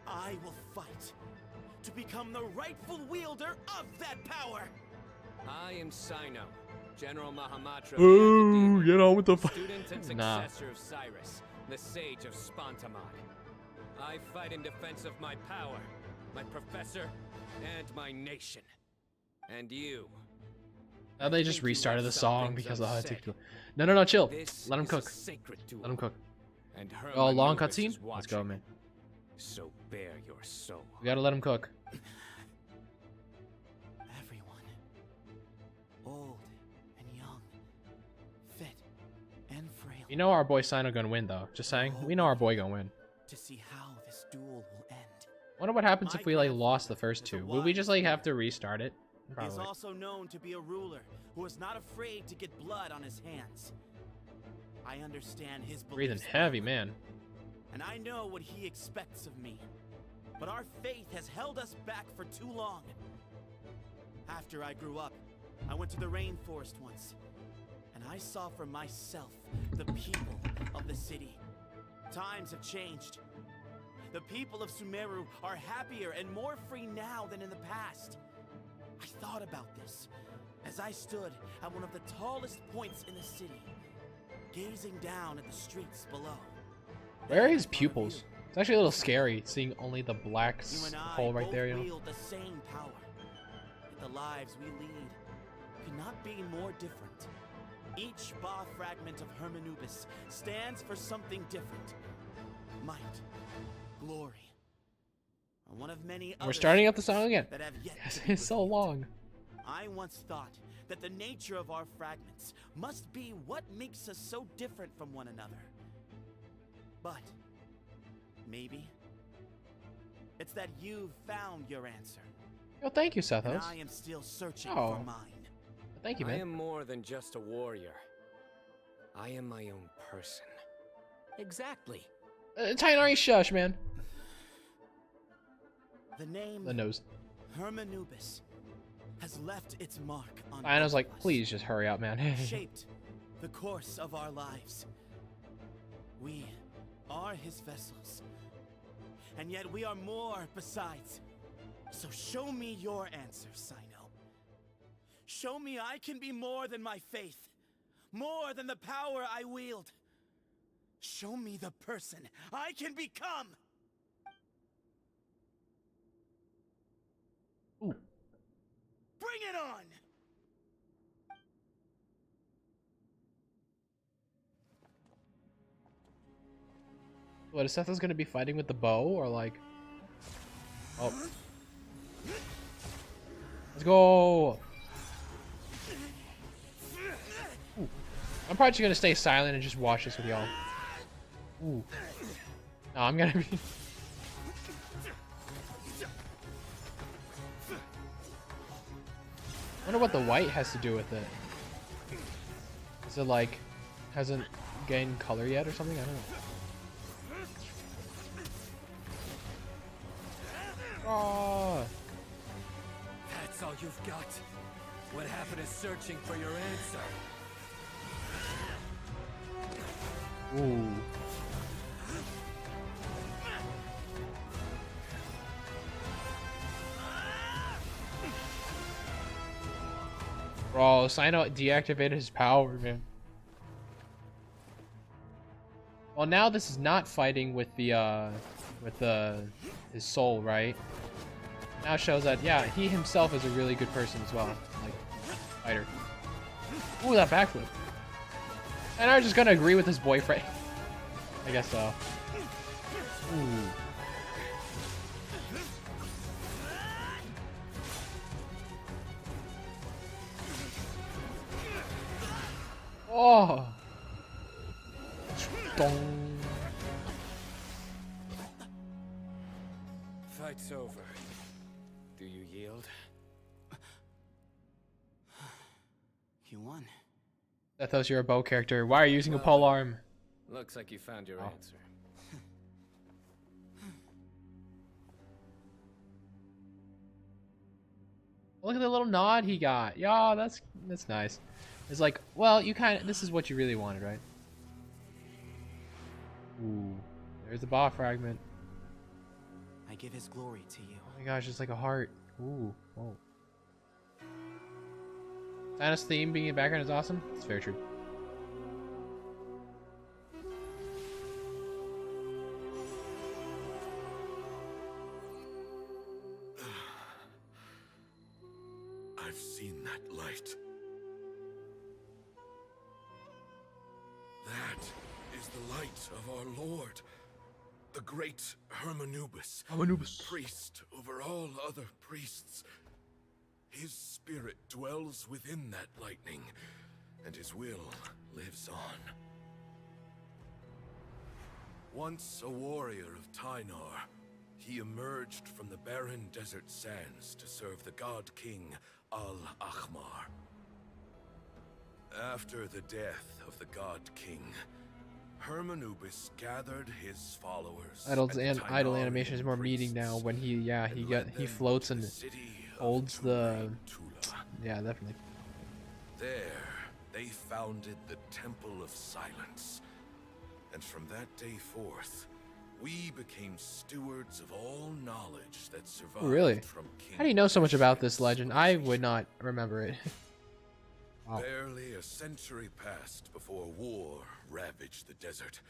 I will fight to become the rightful wielder of that power. I am Sino, General Mahamatra. Ooh, get on with the student and Nah. successor of Cyrus, the sage of Spantamag. I fight in defense of my power, my professor, and my nation. And you, Now they just restarted the song because it took too. No, chill. This Let him is a cook. sacred duel, Let him cook. And Oh, long Hermanubis cutscene? is Let's go, watching. man. So bare your soul. We gotta let him cook. Everyone, old and young, fit and frail, We know our boy Sino gonna win, though. Just saying. We know our boy gonna win. to see how this duel will end. Wonder what happens if we like lost the first two. Would we just like have to restart it? He is Probably. also known to be a ruler who is not afraid to get blood on his hands. I understand his Breathing beliefs, heavy, man. and I know what he expects of me. But our faith has held us back for too long. After I grew up, I went to the rainforest once, and I saw for myself the people of the city. Times have changed. The people of Sumeru are happier and more free now than in the past. I thought about this as I stood at one of the tallest points in the city, gazing down at the streets below. Where are his pupils? It's actually a little scary seeing only the black You and I hole right both there, you know? wield the same power. Yet the lives we lead could not be more different. Each Ba fragment of Hermanubis stands for something different. Might, glory, or one of many We're others starting up the song again. that have yet Yes, to be it's so long. I once thought that the nature of our fragments must be what makes us so different from one another. But maybe it's that you've found your answer. Oh, thank you, And Sethos. I am still searching Oh. for mine. Thank you, I man. am more than just a warrior. I am my own person. Exactly. Tainari, shush, man. The name The nose. Hermanubis has left its mark on I was both like, of us, please just hurry up, man. shaped the course of our lives. We are his vessels. And yet we are more besides. So show me your answer, Sino. Show me I can be more than my faith. More than the power I wield. Show me the person I can become. Ooh. Bring it on! What, is Sethos gonna be fighting with the bow, or like... Oh. Let's go! Ooh. I'm probably just gonna stay silent and just watch this with y'all. Ooh. No, I'm gonna be... I wonder what the white has to do with it. Is it like... hasn't gained color yet or something? I don't know. Oh. That's all you've got. What happened is searching for your answer. Ooh. Bro, Sino deactivated his power, man. Well, now this is not fighting with the his soul, right? Now shows that, yeah, he himself is a really good person as well, like fighter. Ooh, that backflip. And I'm just gonna agree with his boyfriend. I guess so. Ooh. Oh. Dong. Fight's over. Do you yield? You won. Ethos, you're a bow character. Why are you using a pole arm? Looks like you found your answer. Look at the little nod he got. Yeah, that's nice. It's like, well, you kind of, this is what you really wanted, right? Ooh, there's the Ba fragment. I give his glory to you. Oh my gosh, it's like a heart. Ooh, whoa. Thanos' theme being in the background is awesome. It's very true. I've seen that light. is the light of our Lord, the great Hermanubis, priest over all other priests. His spirit dwells within that lightning, and his will lives on. Once a warrior of Tynar, he emerged from the barren desert sands to serve the god king Al-Ahmar. After the death of the god king, Hermanubis gathered his followers. Idle animation is more meaty now when he floats and holds the definitely. There, they founded the Temple of Silence. And from that day forth, we became stewards of all knowledge that survived Really? from King. How do you know so much about this legend? I would not remember it. Wow. Barely a century passed before war ravaged the desert.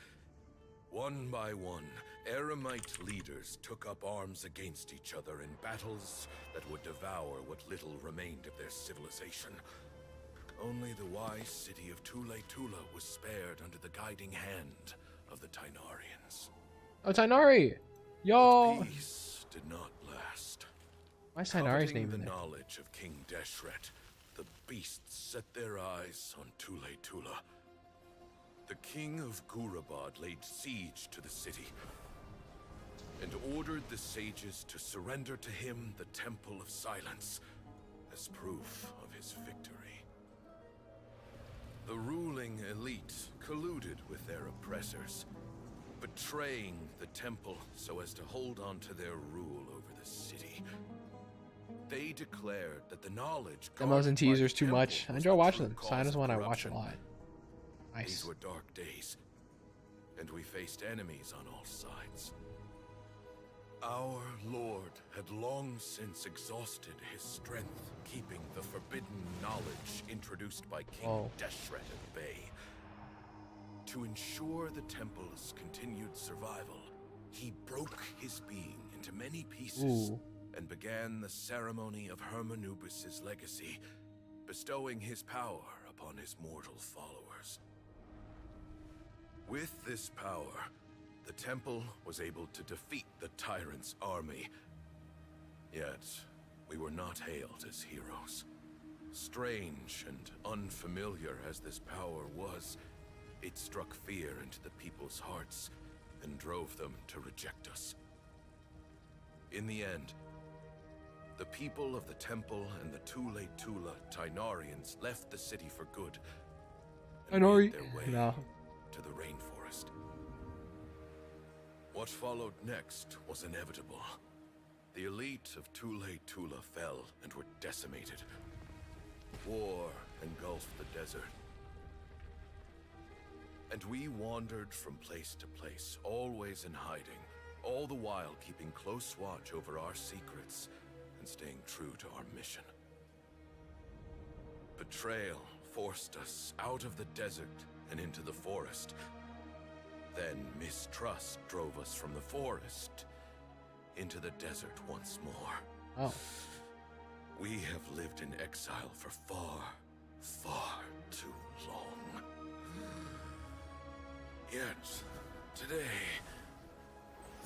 One by one, Eremite leaders took up arms against each other in battles that would devour what little remained of their civilization. Only the wise city of Tule Tula was spared under the guiding hand of the Tainarians. Oh, Tainari! Yo! But peace did not last. Why is Tainari's name the in there? knowledge of King Deshret, the beasts set their eyes on Tule Tula. The king of Gurabad laid siege to the city and ordered the sages to surrender to him the Temple of Silence as proof of his victory. The ruling elite colluded with their oppressors, betraying the temple so as to hold on to their rule over the city. They declared that the knowledge Demos and teasers too much. I enjoy watching them. Sign is one I watch a lot. Nice. These were dark days, and we faced enemies on all sides. Our Lord had long since exhausted his strength, keeping the forbidden knowledge introduced by King Deshret at bay. To ensure the temple's continued survival, he broke his being into many pieces and began the ceremony of Hermanubis' legacy, bestowing his power upon his mortal followers. With this power, the temple was able to defeat the tyrant's army. Yet, we were not hailed as heroes. Strange and unfamiliar as this power was, it struck fear into the people's hearts and drove them to reject us. In the end, the people of the temple and the Tule Tula Tainarians left the city for good and made their way to the rainforest. What followed next was inevitable. The elite of Tule Tula fell and were decimated. War engulfed the desert. And we wandered from place to place, always in hiding, all the while keeping close watch over our secrets and staying true to our mission. Betrayal forced us out of the desert and into the forest. Then mistrust drove us from the forest into the desert once more. Oh. We have lived in exile for far, far too long. Yet, today,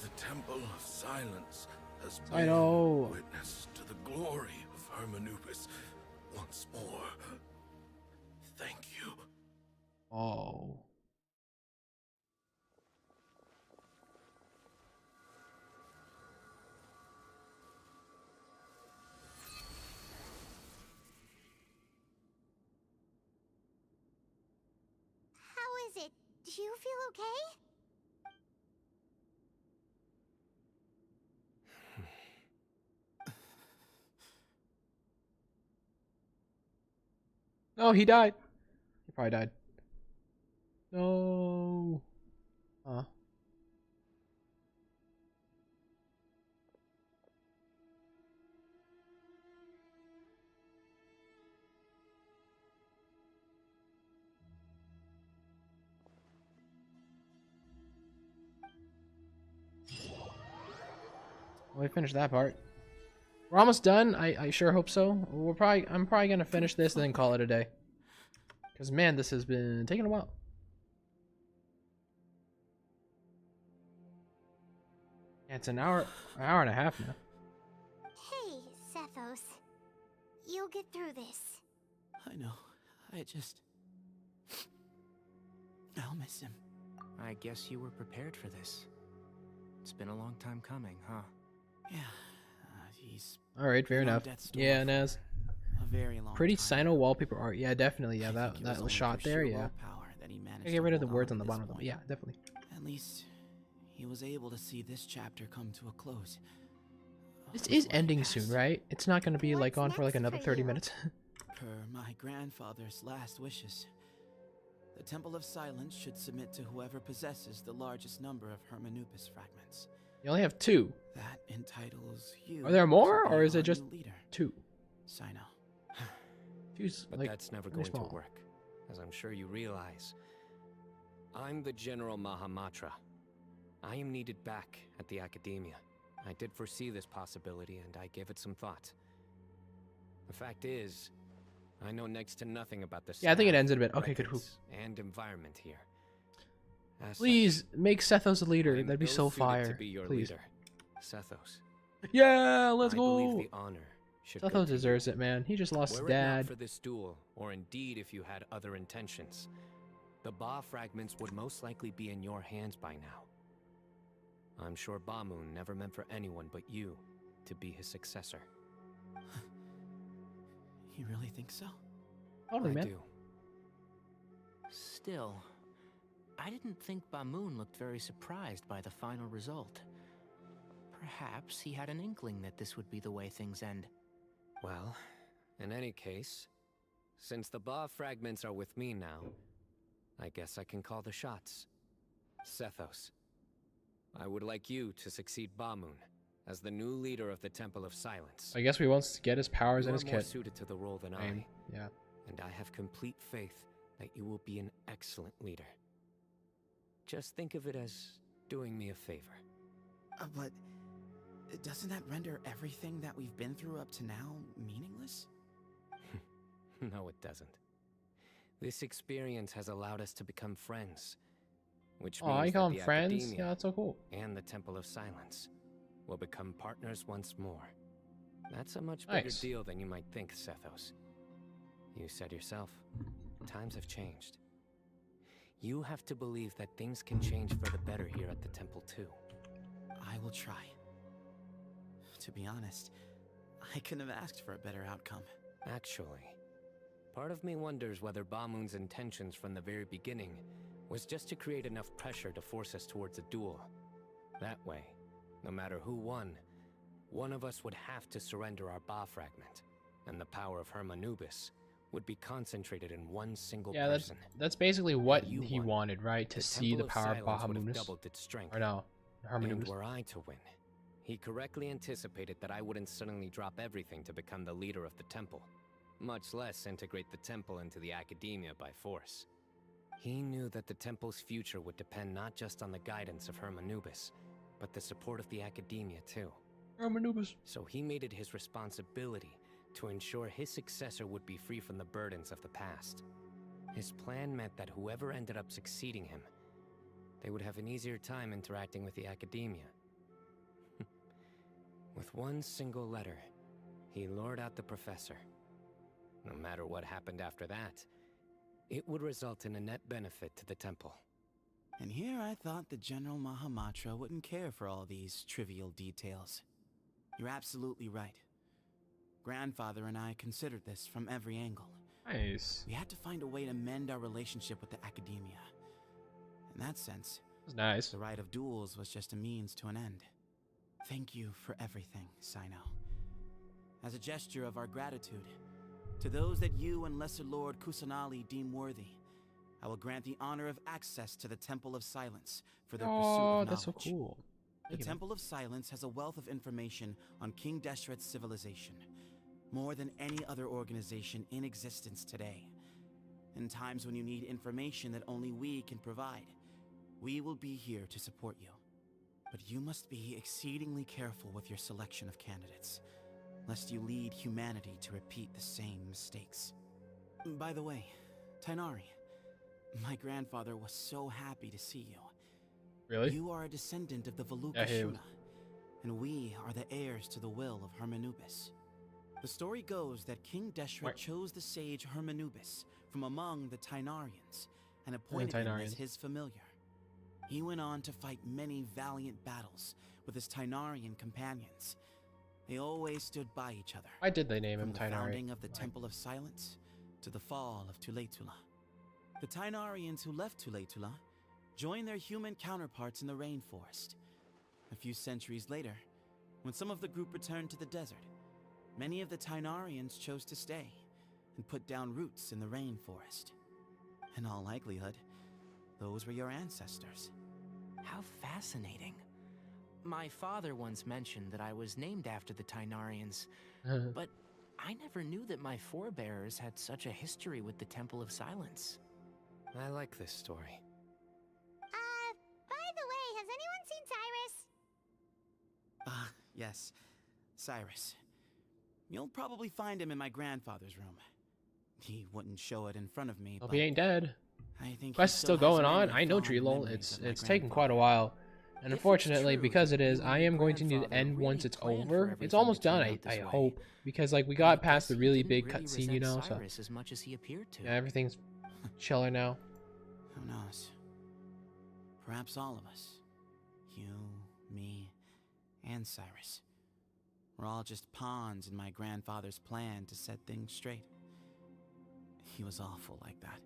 the Temple of Silence has borne witness to the glory of Hermanubis once more. Thank you. Oh. How is it? Do you feel okay? No, he died. He probably died. No. Huh. Well, we finished that part. We're almost done. I sure hope so. I'm probably gonna finish this and then call it a day. Because man, this has been taking a while. Yeah, it's an hour and a half now. Hey, Sethos. You'll get through this. I know. I'll miss him. I guess you were prepared for this. It's been a long time coming, huh? Yeah, he's... Alright, fair enough. Yeah, Naz. A very long Pretty time. Sino wallpaper art. Yeah, definitely. Yeah, that shot there, yeah. I get rid of the words on the bottom of them. Yeah, definitely. At least he was able to see this chapter come to a close. This is ending soon, right? It's not going to be like on for like another 30 minutes. Per my grandfather's last wishes, the Temple of Silence should submit to whoever possesses the largest number of Hermanupis fragments. You only have 2. That entitles you. Are there more, or is it just 2? Sino. But like, that's never going to work, as I'm sure you realize. I'm the General Mahamatra. I am needed back at the Academia. I did foresee this possibility, and I gave it some thought. The fact is, I know next to nothing about the I think it ends in a bit. Okay, good. And environment here. Please make Sethos a leader. That'd be so fire. To be your Please. Leader, Sethos. Yeah, let's I go. believe the honor should go Sethos to deserves you. it, man. He just lost his Were it not dad. for this duel, or indeed if you had other intentions, the Ba fragments would most likely be in your hands by now. I'm sure Bamun never meant for anyone but you to be his successor. You really think so? Totally, man. do. Still, I didn't think Bamun looked very surprised by the final result. Perhaps he had an inkling that this would be the way things end. Well, in any case, since the Ba fragments are with me now, I guess I can call the shots. Sethos, I would like you to succeed Bamun as the new leader of the Temple of Silence. I guess we want to get his powers You and are his more kit. suited to the role than I. Yeah. And I have complete faith that you will be an excellent leader. Just think of it as doing me a favor. But doesn't that render everything that we've been through up to now meaningless? No, it doesn't. This experience has allowed us to become friends, which means you call that them the friends? Academia Yeah, that's so cool. and the Temple of Silence will become partners once more. That's a much bigger Nice. deal than you might think, Sethos. You said yourself, times have changed. You have to believe that things can change for the better here at the temple too. I will try. To be honest, I couldn't have asked for a better outcome. Actually, part of me wonders whether Bamun's intentions from the very beginning was just to create enough pressure to force us towards a duel. That way, no matter who won, one of us would have to surrender our Ba fragment, and the power of Hermanubis would be concentrated in one single person. That's basically what You he won. wanted, right? To The see the Temple of power of Silence would have Bahamut. doubled its strength. Or no, And Hermanubis. were I to win, he correctly anticipated that I wouldn't suddenly drop everything to become the leader of the temple, much less integrate the temple into the academia by force. He knew that the temple's future would depend not just on the guidance of Hermanubis, but the support of the academia too. Hermanubis. So he made it his responsibility to ensure his successor would be free from the burdens of the past. His plan meant that whoever ended up succeeding him, they would have an easier time interacting with the academia. With one single letter, he lured out the professor. No matter what happened after that, it would result in a net benefit to the temple. And here I thought the General Mahamatra wouldn't care for all these trivial details. You're absolutely right. Grandfather and I considered this from every angle. Nice. We had to find a way to mend our relationship with the academia. In that sense, That's nice. the right of duels was just a means to an end. Thank you for everything, Sino. As a gesture of our gratitude, to those that you and Lesser Lord Kusanali deem worthy, I will grant the honor of access to the Temple of Silence for their pursuit of knowledge. That's so cool. The Temple of Silence has a wealth of information on King Deshret's civilization, more than any other organization in existence today. In times when you need information that only we can provide, we will be here to support you. But you must be exceedingly careful with your selection of candidates, lest you lead humanity to repeat the same mistakes. By the way, Tainari, my grandfather was so happy to see you. Really? You are a descendant of the Veluca Yeah, he Shuna, and we are the heirs to the will of Hermanubis. The story goes that King Deshret chose the sage Hermanubis from among the Tainarians and appointed him as his familiar. He went on to fight many valiant battles with his Tainarian companions. They always stood by each other. Why did they name him From the Tainari? founding of the Temple of Silence to the fall of Tuletula. The Tainarians who left Tuletula joined their human counterparts in the rainforest. A few centuries later, when some of the group returned to the desert, many of the Tainarians chose to stay and put down roots in the rainforest. In all likelihood, those were your ancestors. How fascinating. My father once mentioned that I was named after the Tainarians, but I never knew that my forebears had such a history with the Temple of Silence. I like this story. By the way, has anyone seen Cyrus? Yes, Cyrus. You'll probably find him in my grandfather's room. He wouldn't show it in front of me, Hope but he ain't dead. I think Quest is still going on. I know, Drelol. It's taken quite a while. And unfortunately, because it is, I am going to need to end once it's over. It's almost done, I hope. Because, like, we got past the really big cutscene, you know, so... as much as he appeared to. Yeah, everything's chiller now. Who knows? Perhaps all of us. You, me, and Cyrus. We're all just pawns in my grandfather's plan to set things straight. He was awful like that.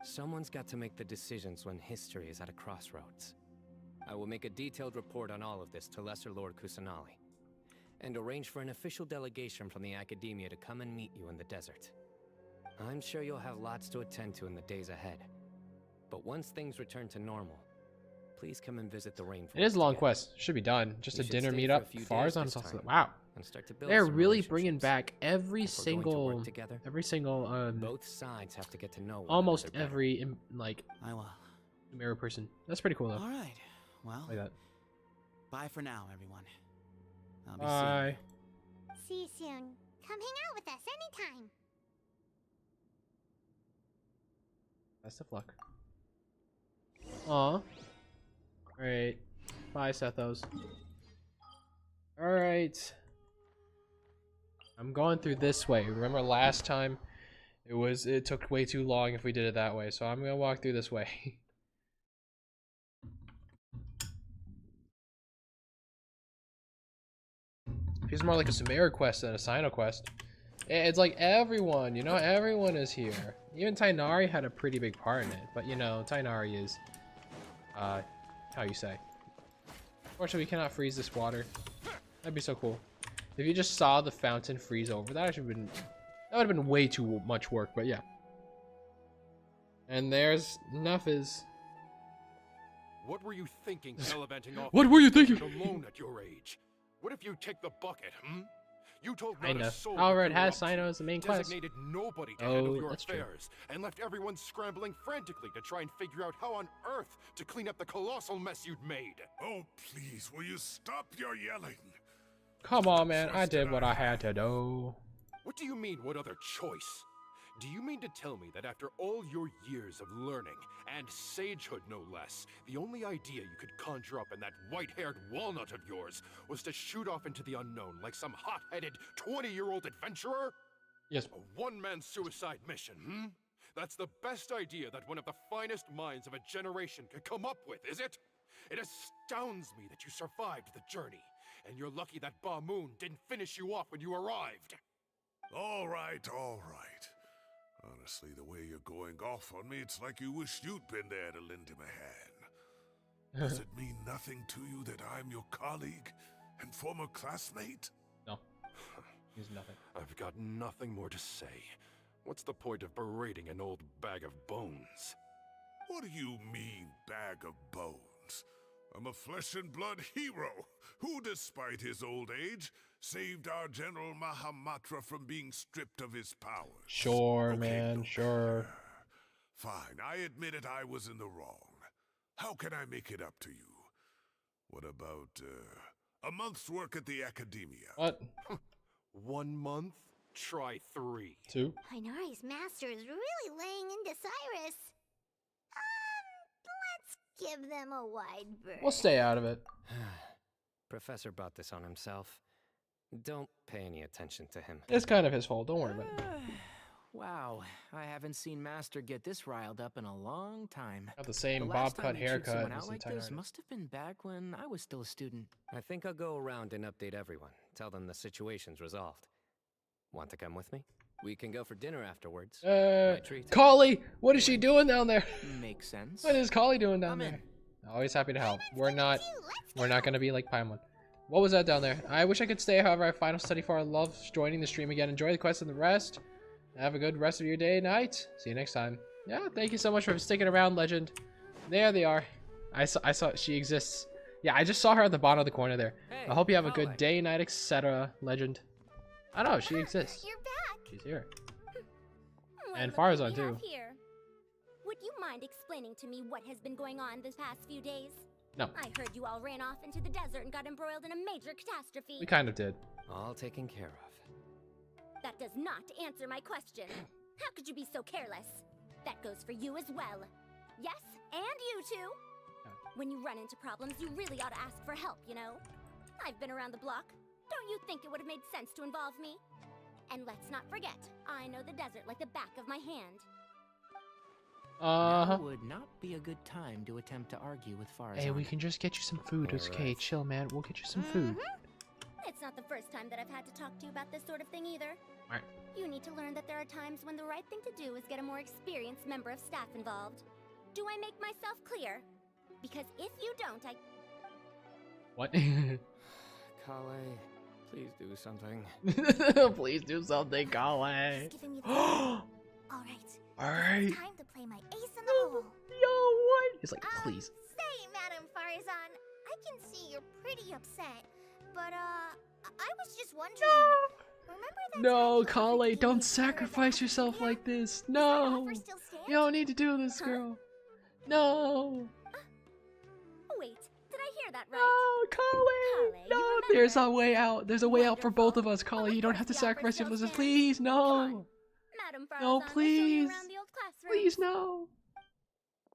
Someone's got to make the decisions when history is at a crossroads. I will make a detailed report on all of this to Lesser Lord Kusanali, and arrange for an official delegation from the Academia to come and meet you in the desert. I'm sure you'll have lots to attend to in the days ahead. But once things return to normal, please come and visit the rainforest. It is a long quest. Should be done. Just a dinner meetup. Farzan is also... Wow. Build They're some really bringing back every If we're going to single... work together, both sides have to get to know one almost another better. every, like... I will. Mirror person. That's pretty cool, though. Alright. Well, Like that. bye for now, everyone. I'll be Bye. See you soon. Come hang out with us anytime. Best of luck. Aw. Alright. Bye, Sethos. Alright. I'm going through this way. Remember last time? It took way too long if we did it that way, so I'm gonna walk through this way. Feels more like a Sumeru quest than a Sino quest. It's like everyone, you know, everyone is here. Even Tainari had a pretty big part in it, but you know, Tainari is, how you say. Unfortunately, we cannot freeze this water. That'd be so cool. If you just saw the fountain freeze over, that would have been way too much work, but yeah. And there's Nuffis. What were you thinking, gallivanting off? What were you thinking? Alone at your age. What if you take the bucket, You told not Kinda. a soul However, that it you has were up to, Sino as the main quest. designated nobody to Oh, handle your that's true. affairs, and left everyone scrambling frantically to try and figure out how on earth to clean up the colossal mess you'd made. Oh, please, will you stop your yelling? Come on, man. I did what I had to do. What do you mean, what other choice? Do you mean to tell me that after all your years of learning, and sagehood no less, the only idea you could conjure up in that white-haired walnut of yours was to shoot off into the unknown like some hot-headed 20-year-old adventurer? Yes. A one-man suicide mission, That's the best idea that one of the finest minds of a generation could come up with, is it? It astounds me that you survived the journey, and you're lucky that Ba Moon didn't finish you off when you arrived. All right, all right. Honestly, the way you're going off on me, it's like you wished you'd been there to lend him a hand. Does it mean nothing to you that I'm your colleague and former classmate? No. Means nothing. I've got nothing more to say. What's the point of berating an old bag of bones? What do you mean, bag of bones? I'm a flesh and blood hero who, despite his old age, saved our General Mahamatra from being stripped of his powers. Sure, Okay, man, look, sure. Fine, I admit it, I was in the wrong. How can I make it up to you? What about, a month's work at the Academia? What? 1 month? Try 3. 2? Hinari's master is really laying into Cyrus. Let's give them a wide berth. We'll stay out of it. Professor brought this on himself. Don't pay any attention to him. It's kind of his fault. Don't worry about it. Wow, I haven't seen Master get this riled up in a long time. Got the same last bob time cut he chewed haircut someone as out the like entire this artist. must have been back when I was still a student. I think I'll go around and update everyone. Tell them the situation's resolved. Want to come with me? We can go for dinner afterwards. My treat. Collie! What is she doing down there? Makes sense. What is Collie doing down there? Always happy to help. We're not gonna be like Paimon. What was that down there? I wish I could stay, however, I have final study for. I love joining the stream again. Enjoy the quest and the rest. Have a good rest of your day and night. See you next time. Yeah, thank you so much for sticking around, Legend. There they are. I saw she exists. Yeah, I just saw her at the bottom of the corner there. Hey, I hope you have a good day, night, etc. Legend. I know, she exists. You're back. She's here. Well, And look what Farzan we too. have here. Would you mind explaining to me what has been going on this past few days? No. I heard you all ran off into the desert and got embroiled in a major catastrophe. We kind of did. All taken care of. That does not answer my question. How could you be so careless? That goes for you as well. Yes, and you too. When you run into problems, you really ought to ask for help, you know? I've been around the block. Don't you think it would have made sense to involve me? And let's not forget, I know the desert like the back of my hand. Now would not be a good time to attempt to argue with Farzan. Hey, we can just get you some food. It's okay, chill, man. We'll get you some food. It's not the first time that I've had to talk to you about this sort of thing either. Alright. You need to learn that there are times when the right thing to do is get a more experienced member of staff involved. Do I make myself clear? Because if you don't, I... What? Kale, please do something. Please do something, Kale. He's giving me the Alright. Alright. It's time to play my ace in the hole. Yo, what? He's like, please. Say, Madam Farzan, I can see you're pretty upset, but I was just wondering. Remember that No, Kale, don't sacrifice yourself like this. No. You don't need to do this, girl. No. Wait, did I hear that right? No, Kale. No, there's a way out. There's a way out for both of us, Kale. You don't have to sacrifice yourself. Please, no. Madam Farzan, No, I'll show you please. around the old classroom. Please, no.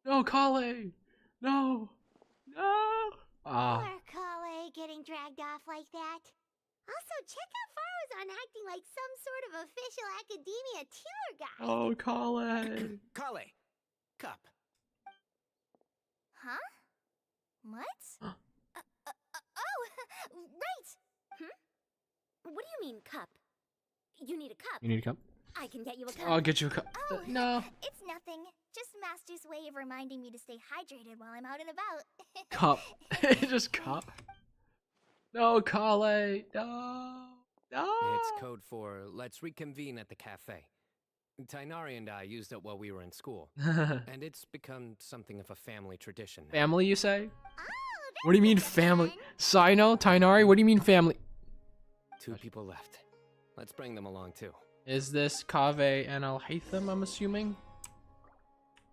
No, Kale. No. No. Ah. Poor Kale getting dragged off like that. Also, check out Farzan acting like some sort of official academia tealer guy. Oh, Kale. Kale, cup. Huh? What? Oh, right. What do you mean, cup? You need a cup. You need a cup? I can get you a cup. I'll get you a cup. Oh, No. It's nothing. Just Master's way of reminding me to stay hydrated while I'm out and about. Cup. Just cup. No, Kale. No. No. It's code for let's reconvene at the cafe. Tainari and I used it while we were in school, and it's become something of a family tradition now. Family, you say? What do you mean family? Sino, Tainari, what do you mean family? 2 people left. Let's bring them along too. Is this Kaveh and Al-Haytham, I'm assuming?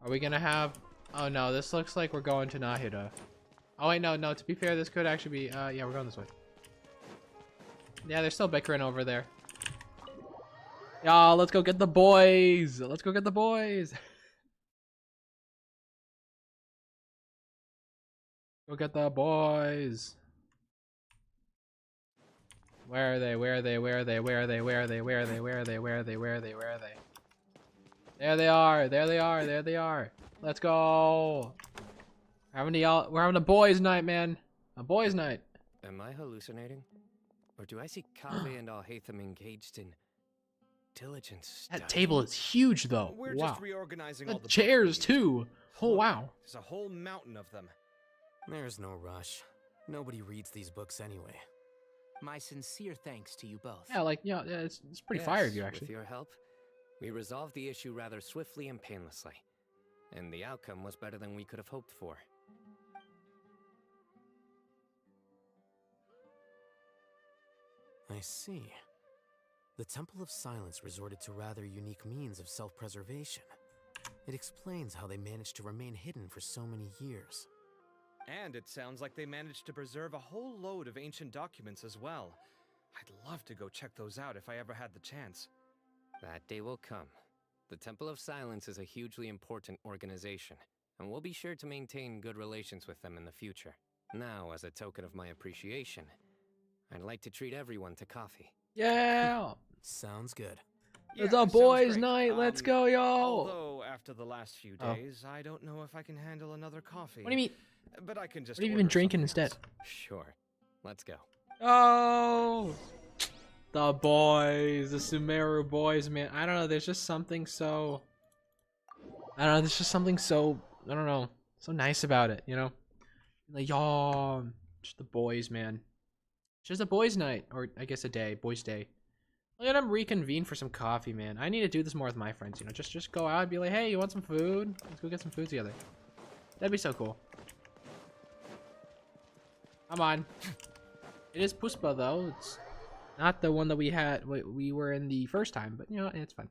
Are we gonna have... Oh no, this looks like we're going to Nahida. Oh wait, no, to be fair, this could actually be... yeah, we're going this way. Yeah, they're still bickering over there. Y'all, let's go get the boys! Let's go get the boys! Go get the boys! Where are they? Where are they? Where are they? Where are they? Where are they? Where are they? Where are they? Where are they? Where are they? Where are they? There they are! There they are! There they are! Let's go! We're having a boys' night, man! A boys' night! Am I hallucinating? Or do I see Kaveh and Al-Haytham engaged in diligent study? That table is huge, though. We're Wow. just reorganizing The all the chairs, too! Oh, wow. There's a whole mountain of them. There's no rush. Nobody reads these books anyway. My sincere thanks to you both. Yeah, like, yeah, it's pretty fire of you, Yes, actually. With your help, we resolved the issue rather swiftly and painlessly. And the outcome was better than we could have hoped for. I see. The Temple of Silence resorted to rather unique means of self-preservation. It explains how they managed to remain hidden for so many years. And it sounds like they managed to preserve a whole load of ancient documents as well. I'd love to go check those out if I ever had the chance. That day will come. The Temple of Silence is a hugely important organization, and we'll be sure to maintain good relations with them in the future. Now, as a token of my appreciation, I'd like to treat everyone to coffee. Yeah. Sounds good. It's Yeah, a sounds boys' great. night. Let's go, yo. Although after the last few Oh. days, I don't know if I can handle another coffee. What do you mean? But I can just. What have you been order drinking something instead? else. Sure. Let's go. Oh, the boys, the Sumeru boys, man. I don't know. There's just something so. I don't know. There's just something so. I don't know. So nice about it, you know. Like, y'all, just the boys, man. It's just a boys' night, or I guess a day, boys' day. Let them reconvene for some coffee, man. I need to do this more with my friends, you know. Just go out and be like, hey, you want some food? Let's go get some food together. That'd be so cool. Come on. It is Puspa though. It's not the one that we had. We were in the first time, but you know, it's fun.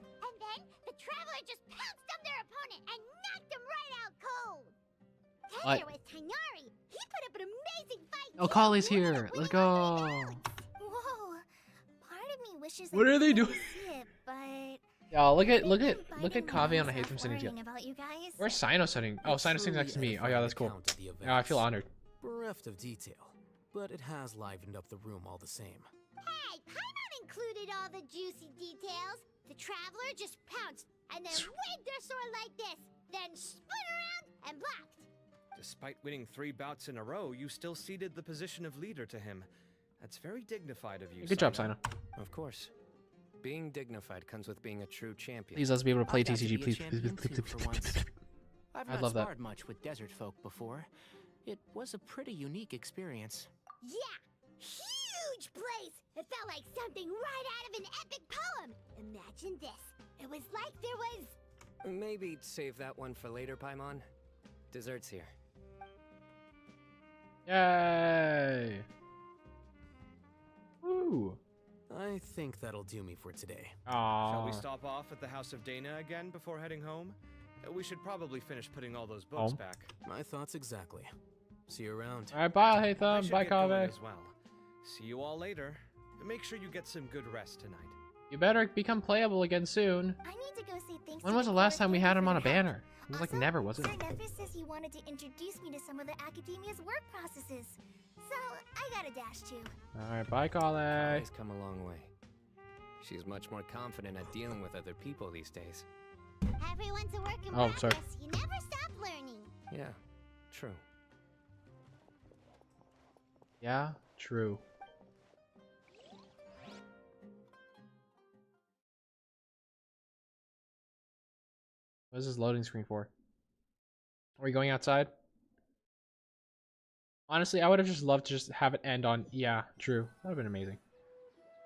And then the Traveler just pounced on their opponent and knocked him right out cold. Then there was Tainari. He put up an amazing fight. Oh, Kali's here. Let's go. Whoa. Part of me wishes What are they doing? It, but Y'all, look at Kavi on a Hatham sitting together. about you guys. Where's Sino sitting? Oh, Sino's sitting next to me. Oh yeah, that's cool. Yeah, I feel honored. Bereft of detail, but it has livened up the room all the same. Hey, Paimon included all the juicy details. The Traveler just pounced and then waved their sword like this, then spun around and blocked. Despite winning 3 bouts in a row, you still ceded the position of leader to him. That's very dignified of you. Good job, Sino. Of course. Being dignified comes with being a true champion. Please let's be able to play I've got to TCG, be a please. champion too, for once. I've I'd not love that. sparred much with desert folk before. It was a pretty unique experience. Yeah, huge place. It felt like something right out of an epic poem. Imagine this. It was like there was... Maybe save that one for later, Paimon. Dessert's here. Yay! Woo! I think that'll do me for today. Shall we stop off at the House of Dana again before heading home? We should probably finish putting all those books back. My thoughts exactly. See you around. Alright, bye, I Hatham. should Bye, get going Kaveh. as well. See you all later. Make sure you get some good rest tonight. You better become playable again soon. I need to go say thanks When to was the last time we had him on a banner? It was like Also, never, was it? Sir Nephis says he wanted to introduce me to some of the Academia's work processes. So, I gotta dash too. Alright, bye, Kale. She's come a long way. She's much more confident at dealing with other people these days. Everyone's a work in Oh, progress. sorry. You never stop learning. Yeah, true. Yeah, true. What is this loading screen for? Are we going outside? Honestly, I would have just loved to just have it end on, yeah, true. That would have been amazing.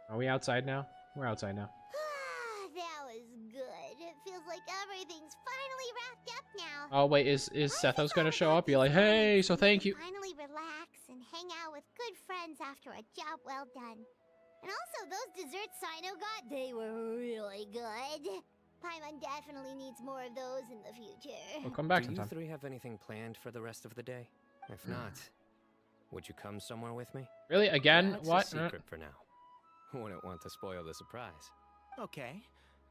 Are we outside now? We're outside now. That was good. It feels like everything's finally wrapped up now. Oh, wait, is Sethos gonna show up? Be like, hey, so thank you. Finally relax and hang out with good friends after a job well done. And also, those desserts Sino got, they were really good. Paimon definitely needs more of those in the future. We'll come back Do sometime. you three have anything planned for the rest of the day? If not, would you come somewhere with me? Really? Again? That's What? a secret for now. Wouldn't want to spoil the surprise. Okay.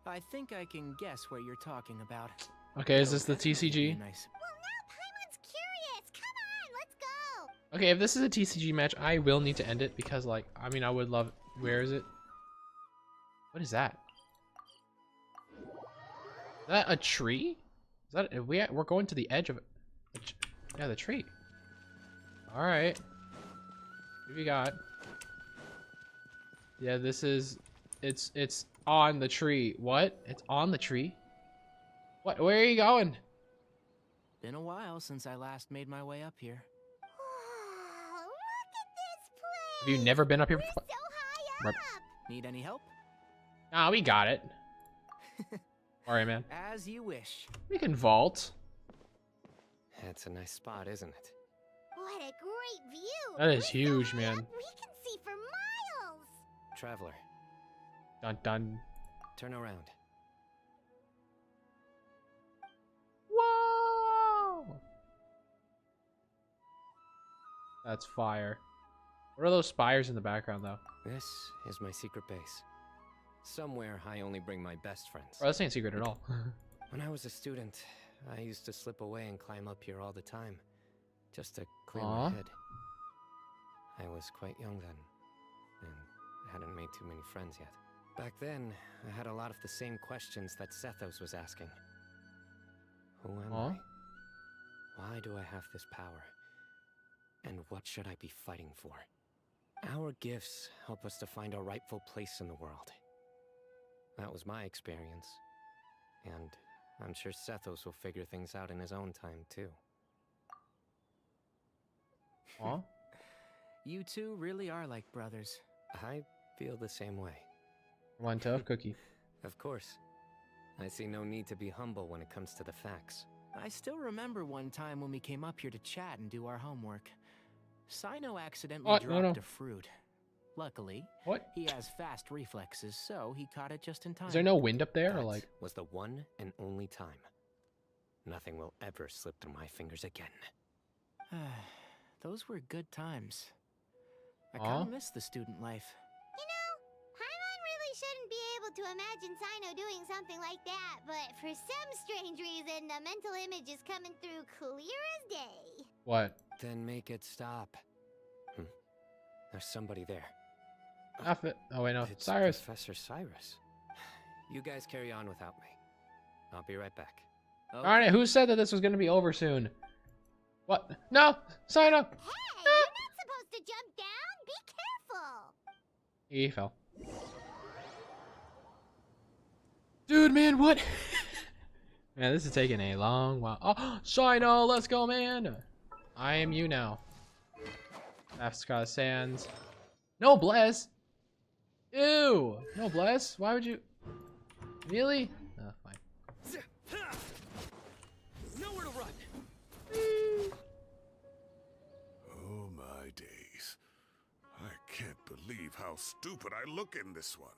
I think I can guess what you're talking about. Okay, is this the TCG? Nice. Well, now Paimon's curious. Come on, let's go. Okay, if this is a TCG match, I will need to end it because, like, I mean, I would love. Where is it? What is that? Is that a tree? Is that we're going to the edge of it? Yeah, the tree. All right. What have you got? Yeah, this is. It's on the tree. What? It's on the tree. What? Where are you going? Been a while since I last made my way up here. Oh, look at this place. Have you never been up here? We're so high up. Need any help? Ah, we got it. All right, man. As you wish. We can vault. That's a nice spot, isn't it? What a great view. That is We're so huge, high man. up, we can see for miles. Traveler, Dun dun. turn around. Whoa! That's fire. What are those spires in the background, though? This is my secret base. Somewhere I only bring my best friends. Bro, this ain't secret at all. When I was a student, I used to slip away and climb up here all the time, just to clear Aw. my head. I was quite young then, and hadn't made too many friends yet. Back then, I had a lot of the same questions that Sethos was asking. Who am I? Why do I have this power? And what should I be fighting for? Our gifts help us to find our rightful place in the world. That was my experience. And I'm sure Sethos will figure things out in his own time, too. Aw. You two really are like brothers. I feel the same way. One tough cookie. Of course. I see no need to be humble when it comes to the facts. I still remember one time when we came up here to chat and do our homework. Sino accidentally dropped a fruit. Luckily, he has fast reflexes, so he caught it just in time. Is there no wind up there, or like? Was the one and only time. Nothing will ever slip through my fingers again. Those were good times. I kind of miss the student life. You know, Paimon really shouldn't be able to imagine Sino doing something like that, but for some strange reason, the mental image is coming through clear as day. What? Then make it stop. There's somebody there. Oh wait, no, It's Cyrus. Professor Cyrus. You guys carry on without me. I'll be right back. Okay. All right, who said that this was gonna be over soon? What? No, Sino. Hey, you're not supposed to jump down. Be careful. He fell. Dude, man, what? Man, this is taking a long while. Oh, Sino, let's go, man. I am you now. Africa Sands. No bless. Ew. No bless. Why would you? Really? Oh, fine. Nowhere to run. Oh my days. I can't believe how stupid I look in this one.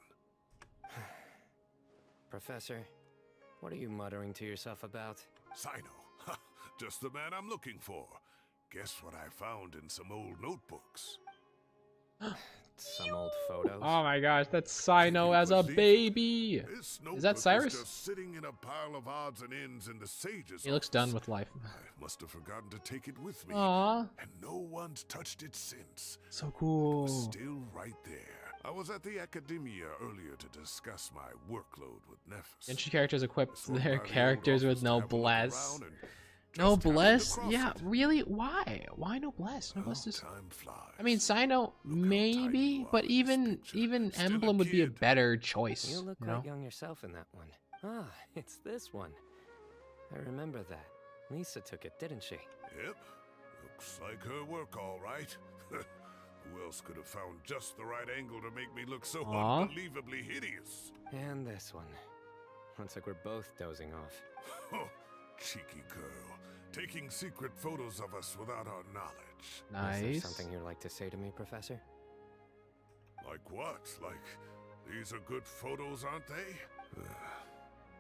Professor, what are you muttering to yourself about? Sino. Just the man I'm looking for. Guess what I found in some old notebooks? Some old photos. Oh my gosh, that's Sino as a baby. Is that Cyrus? Just sitting in a pile of odds and ends in the sage's He looks done with life. I must have forgotten to take it with me. Aww. And no one's touched it since. So cool. It was still right there. I was at the academia earlier to discuss my workload with Nephis. Didn't your characters equip their characters with noblesse? Noblesse? Yeah, really? Why? Why noblesse? Noblesse is... I mean, Sino maybe, but even Emblem would be a better choice. You look quite young yourself in that one. Ah, it's this one. I remember that. Lisa took it, didn't she? Yep. Looks like her work, all right. Who else could have found just the right angle to make me look so unbelievably hideous? And this one. Looks like we're both dozing off. Oh, cheeky girl. Taking secret photos of us without our knowledge. Nice. Is there something you'd like to say to me, Professor? Like what? Like, these are good photos, aren't they?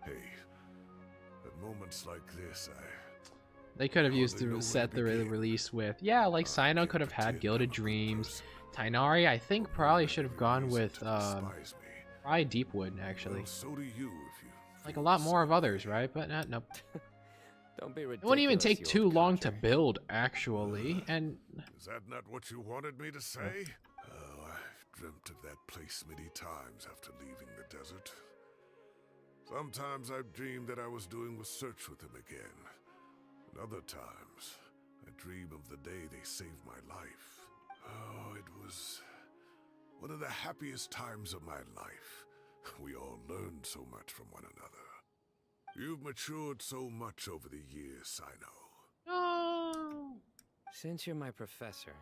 Hey, at moments like this, They could have used to set the release with, yeah, like Sino could have had Gilded Dreams. Tighnari, I think, probably should have gone with, probably Deepwood, actually. Well, so do you if you like a lot more of others, right? But nope. Don't be ridiculous. It wouldn't even take too long to build, actually, and... Is that not what you wanted me to say? Oh, I've dreamt of that place many times after leaving the desert. Sometimes I've dreamed that I was doing a search with them again. And other times, I dream of the day they saved my life. Oh, it was one of the happiest times of my life. We all learned so much from one another. You've matured so much over the years, Sino. Oh. Since you're my professor,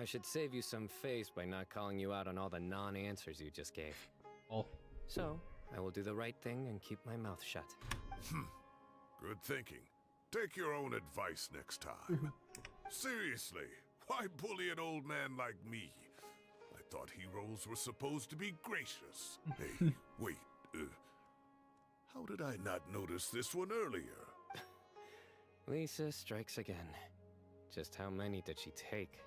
I should save you some face by not calling you out on all the non-answers you just gave. Oh. So, I will do the right thing and keep my mouth shut. Good thinking. Take your own advice next time. Seriously, why bully an old man like me? I thought heroes were supposed to be gracious. Hey, wait, how did I not notice this one earlier? Lisa strikes again. Just how many did she take?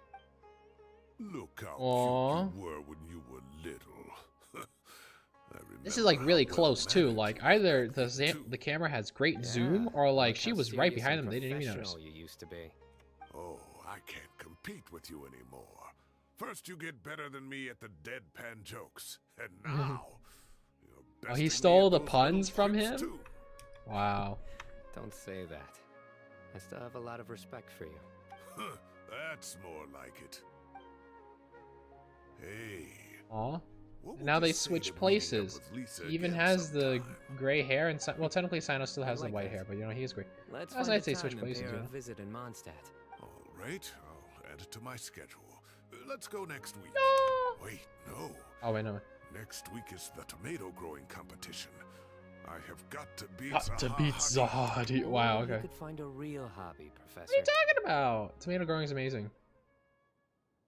Look how cute you were when you were little. This is like really close too. Like either the camera has great zoom, or like she was right behind them. They didn't even notice. You used to be. Oh, I can't compete with you anymore. First you get better than me at the deadpan jokes, and now Oh, he stole the puns from him? Too. Wow. Don't say that. I still have a lot of respect for you. Huh, that's more like it. Hey. Aw. Now they switch places. He even has the gray hair, and well, technically Sino still has the white hair, but you know he is gray. As I'd say, switch places. You know? Visit in Mondstadt. All right, I'll add it to my schedule. Let's go next week. No. Wait, no. Oh wait, no. Next week is the tomato growing competition. I have got to beat Zahadi. Wow, okay. You could find a real hobby, Professor. What are you talking about? Tomato growing is amazing.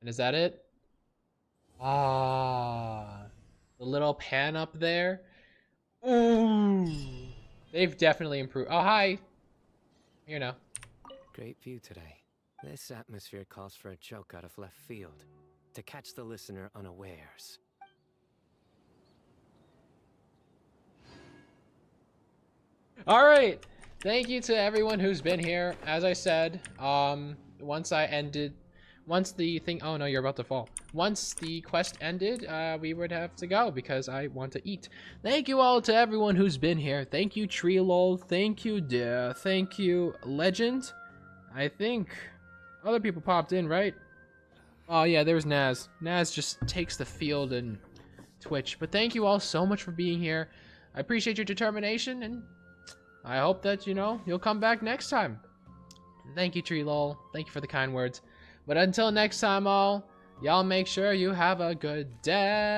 And is that it? Ah, the little pan up there. Ooh, they've definitely improved. Oh, hi. Here now. Great view today. This atmosphere calls for a joke out of left field, to catch the listener unawares. All right, thank you to everyone who's been here. As I said, once the thing, oh no, you're about to fall. Once the quest ended, we would have to go because I want to eat. Thank you all to everyone who's been here. Thank you, Treelol. Thank you, Dare. Thank you, Legend. I think other people popped in, right? Oh yeah, there's Naz. Naz just takes the field and Twitch. But thank you all so much for being here. I appreciate your determination, and I hope that, you know, you'll come back next time. Thank you, Treelol. Thank you for the kind words. But until next time, y'all make sure you have a good day.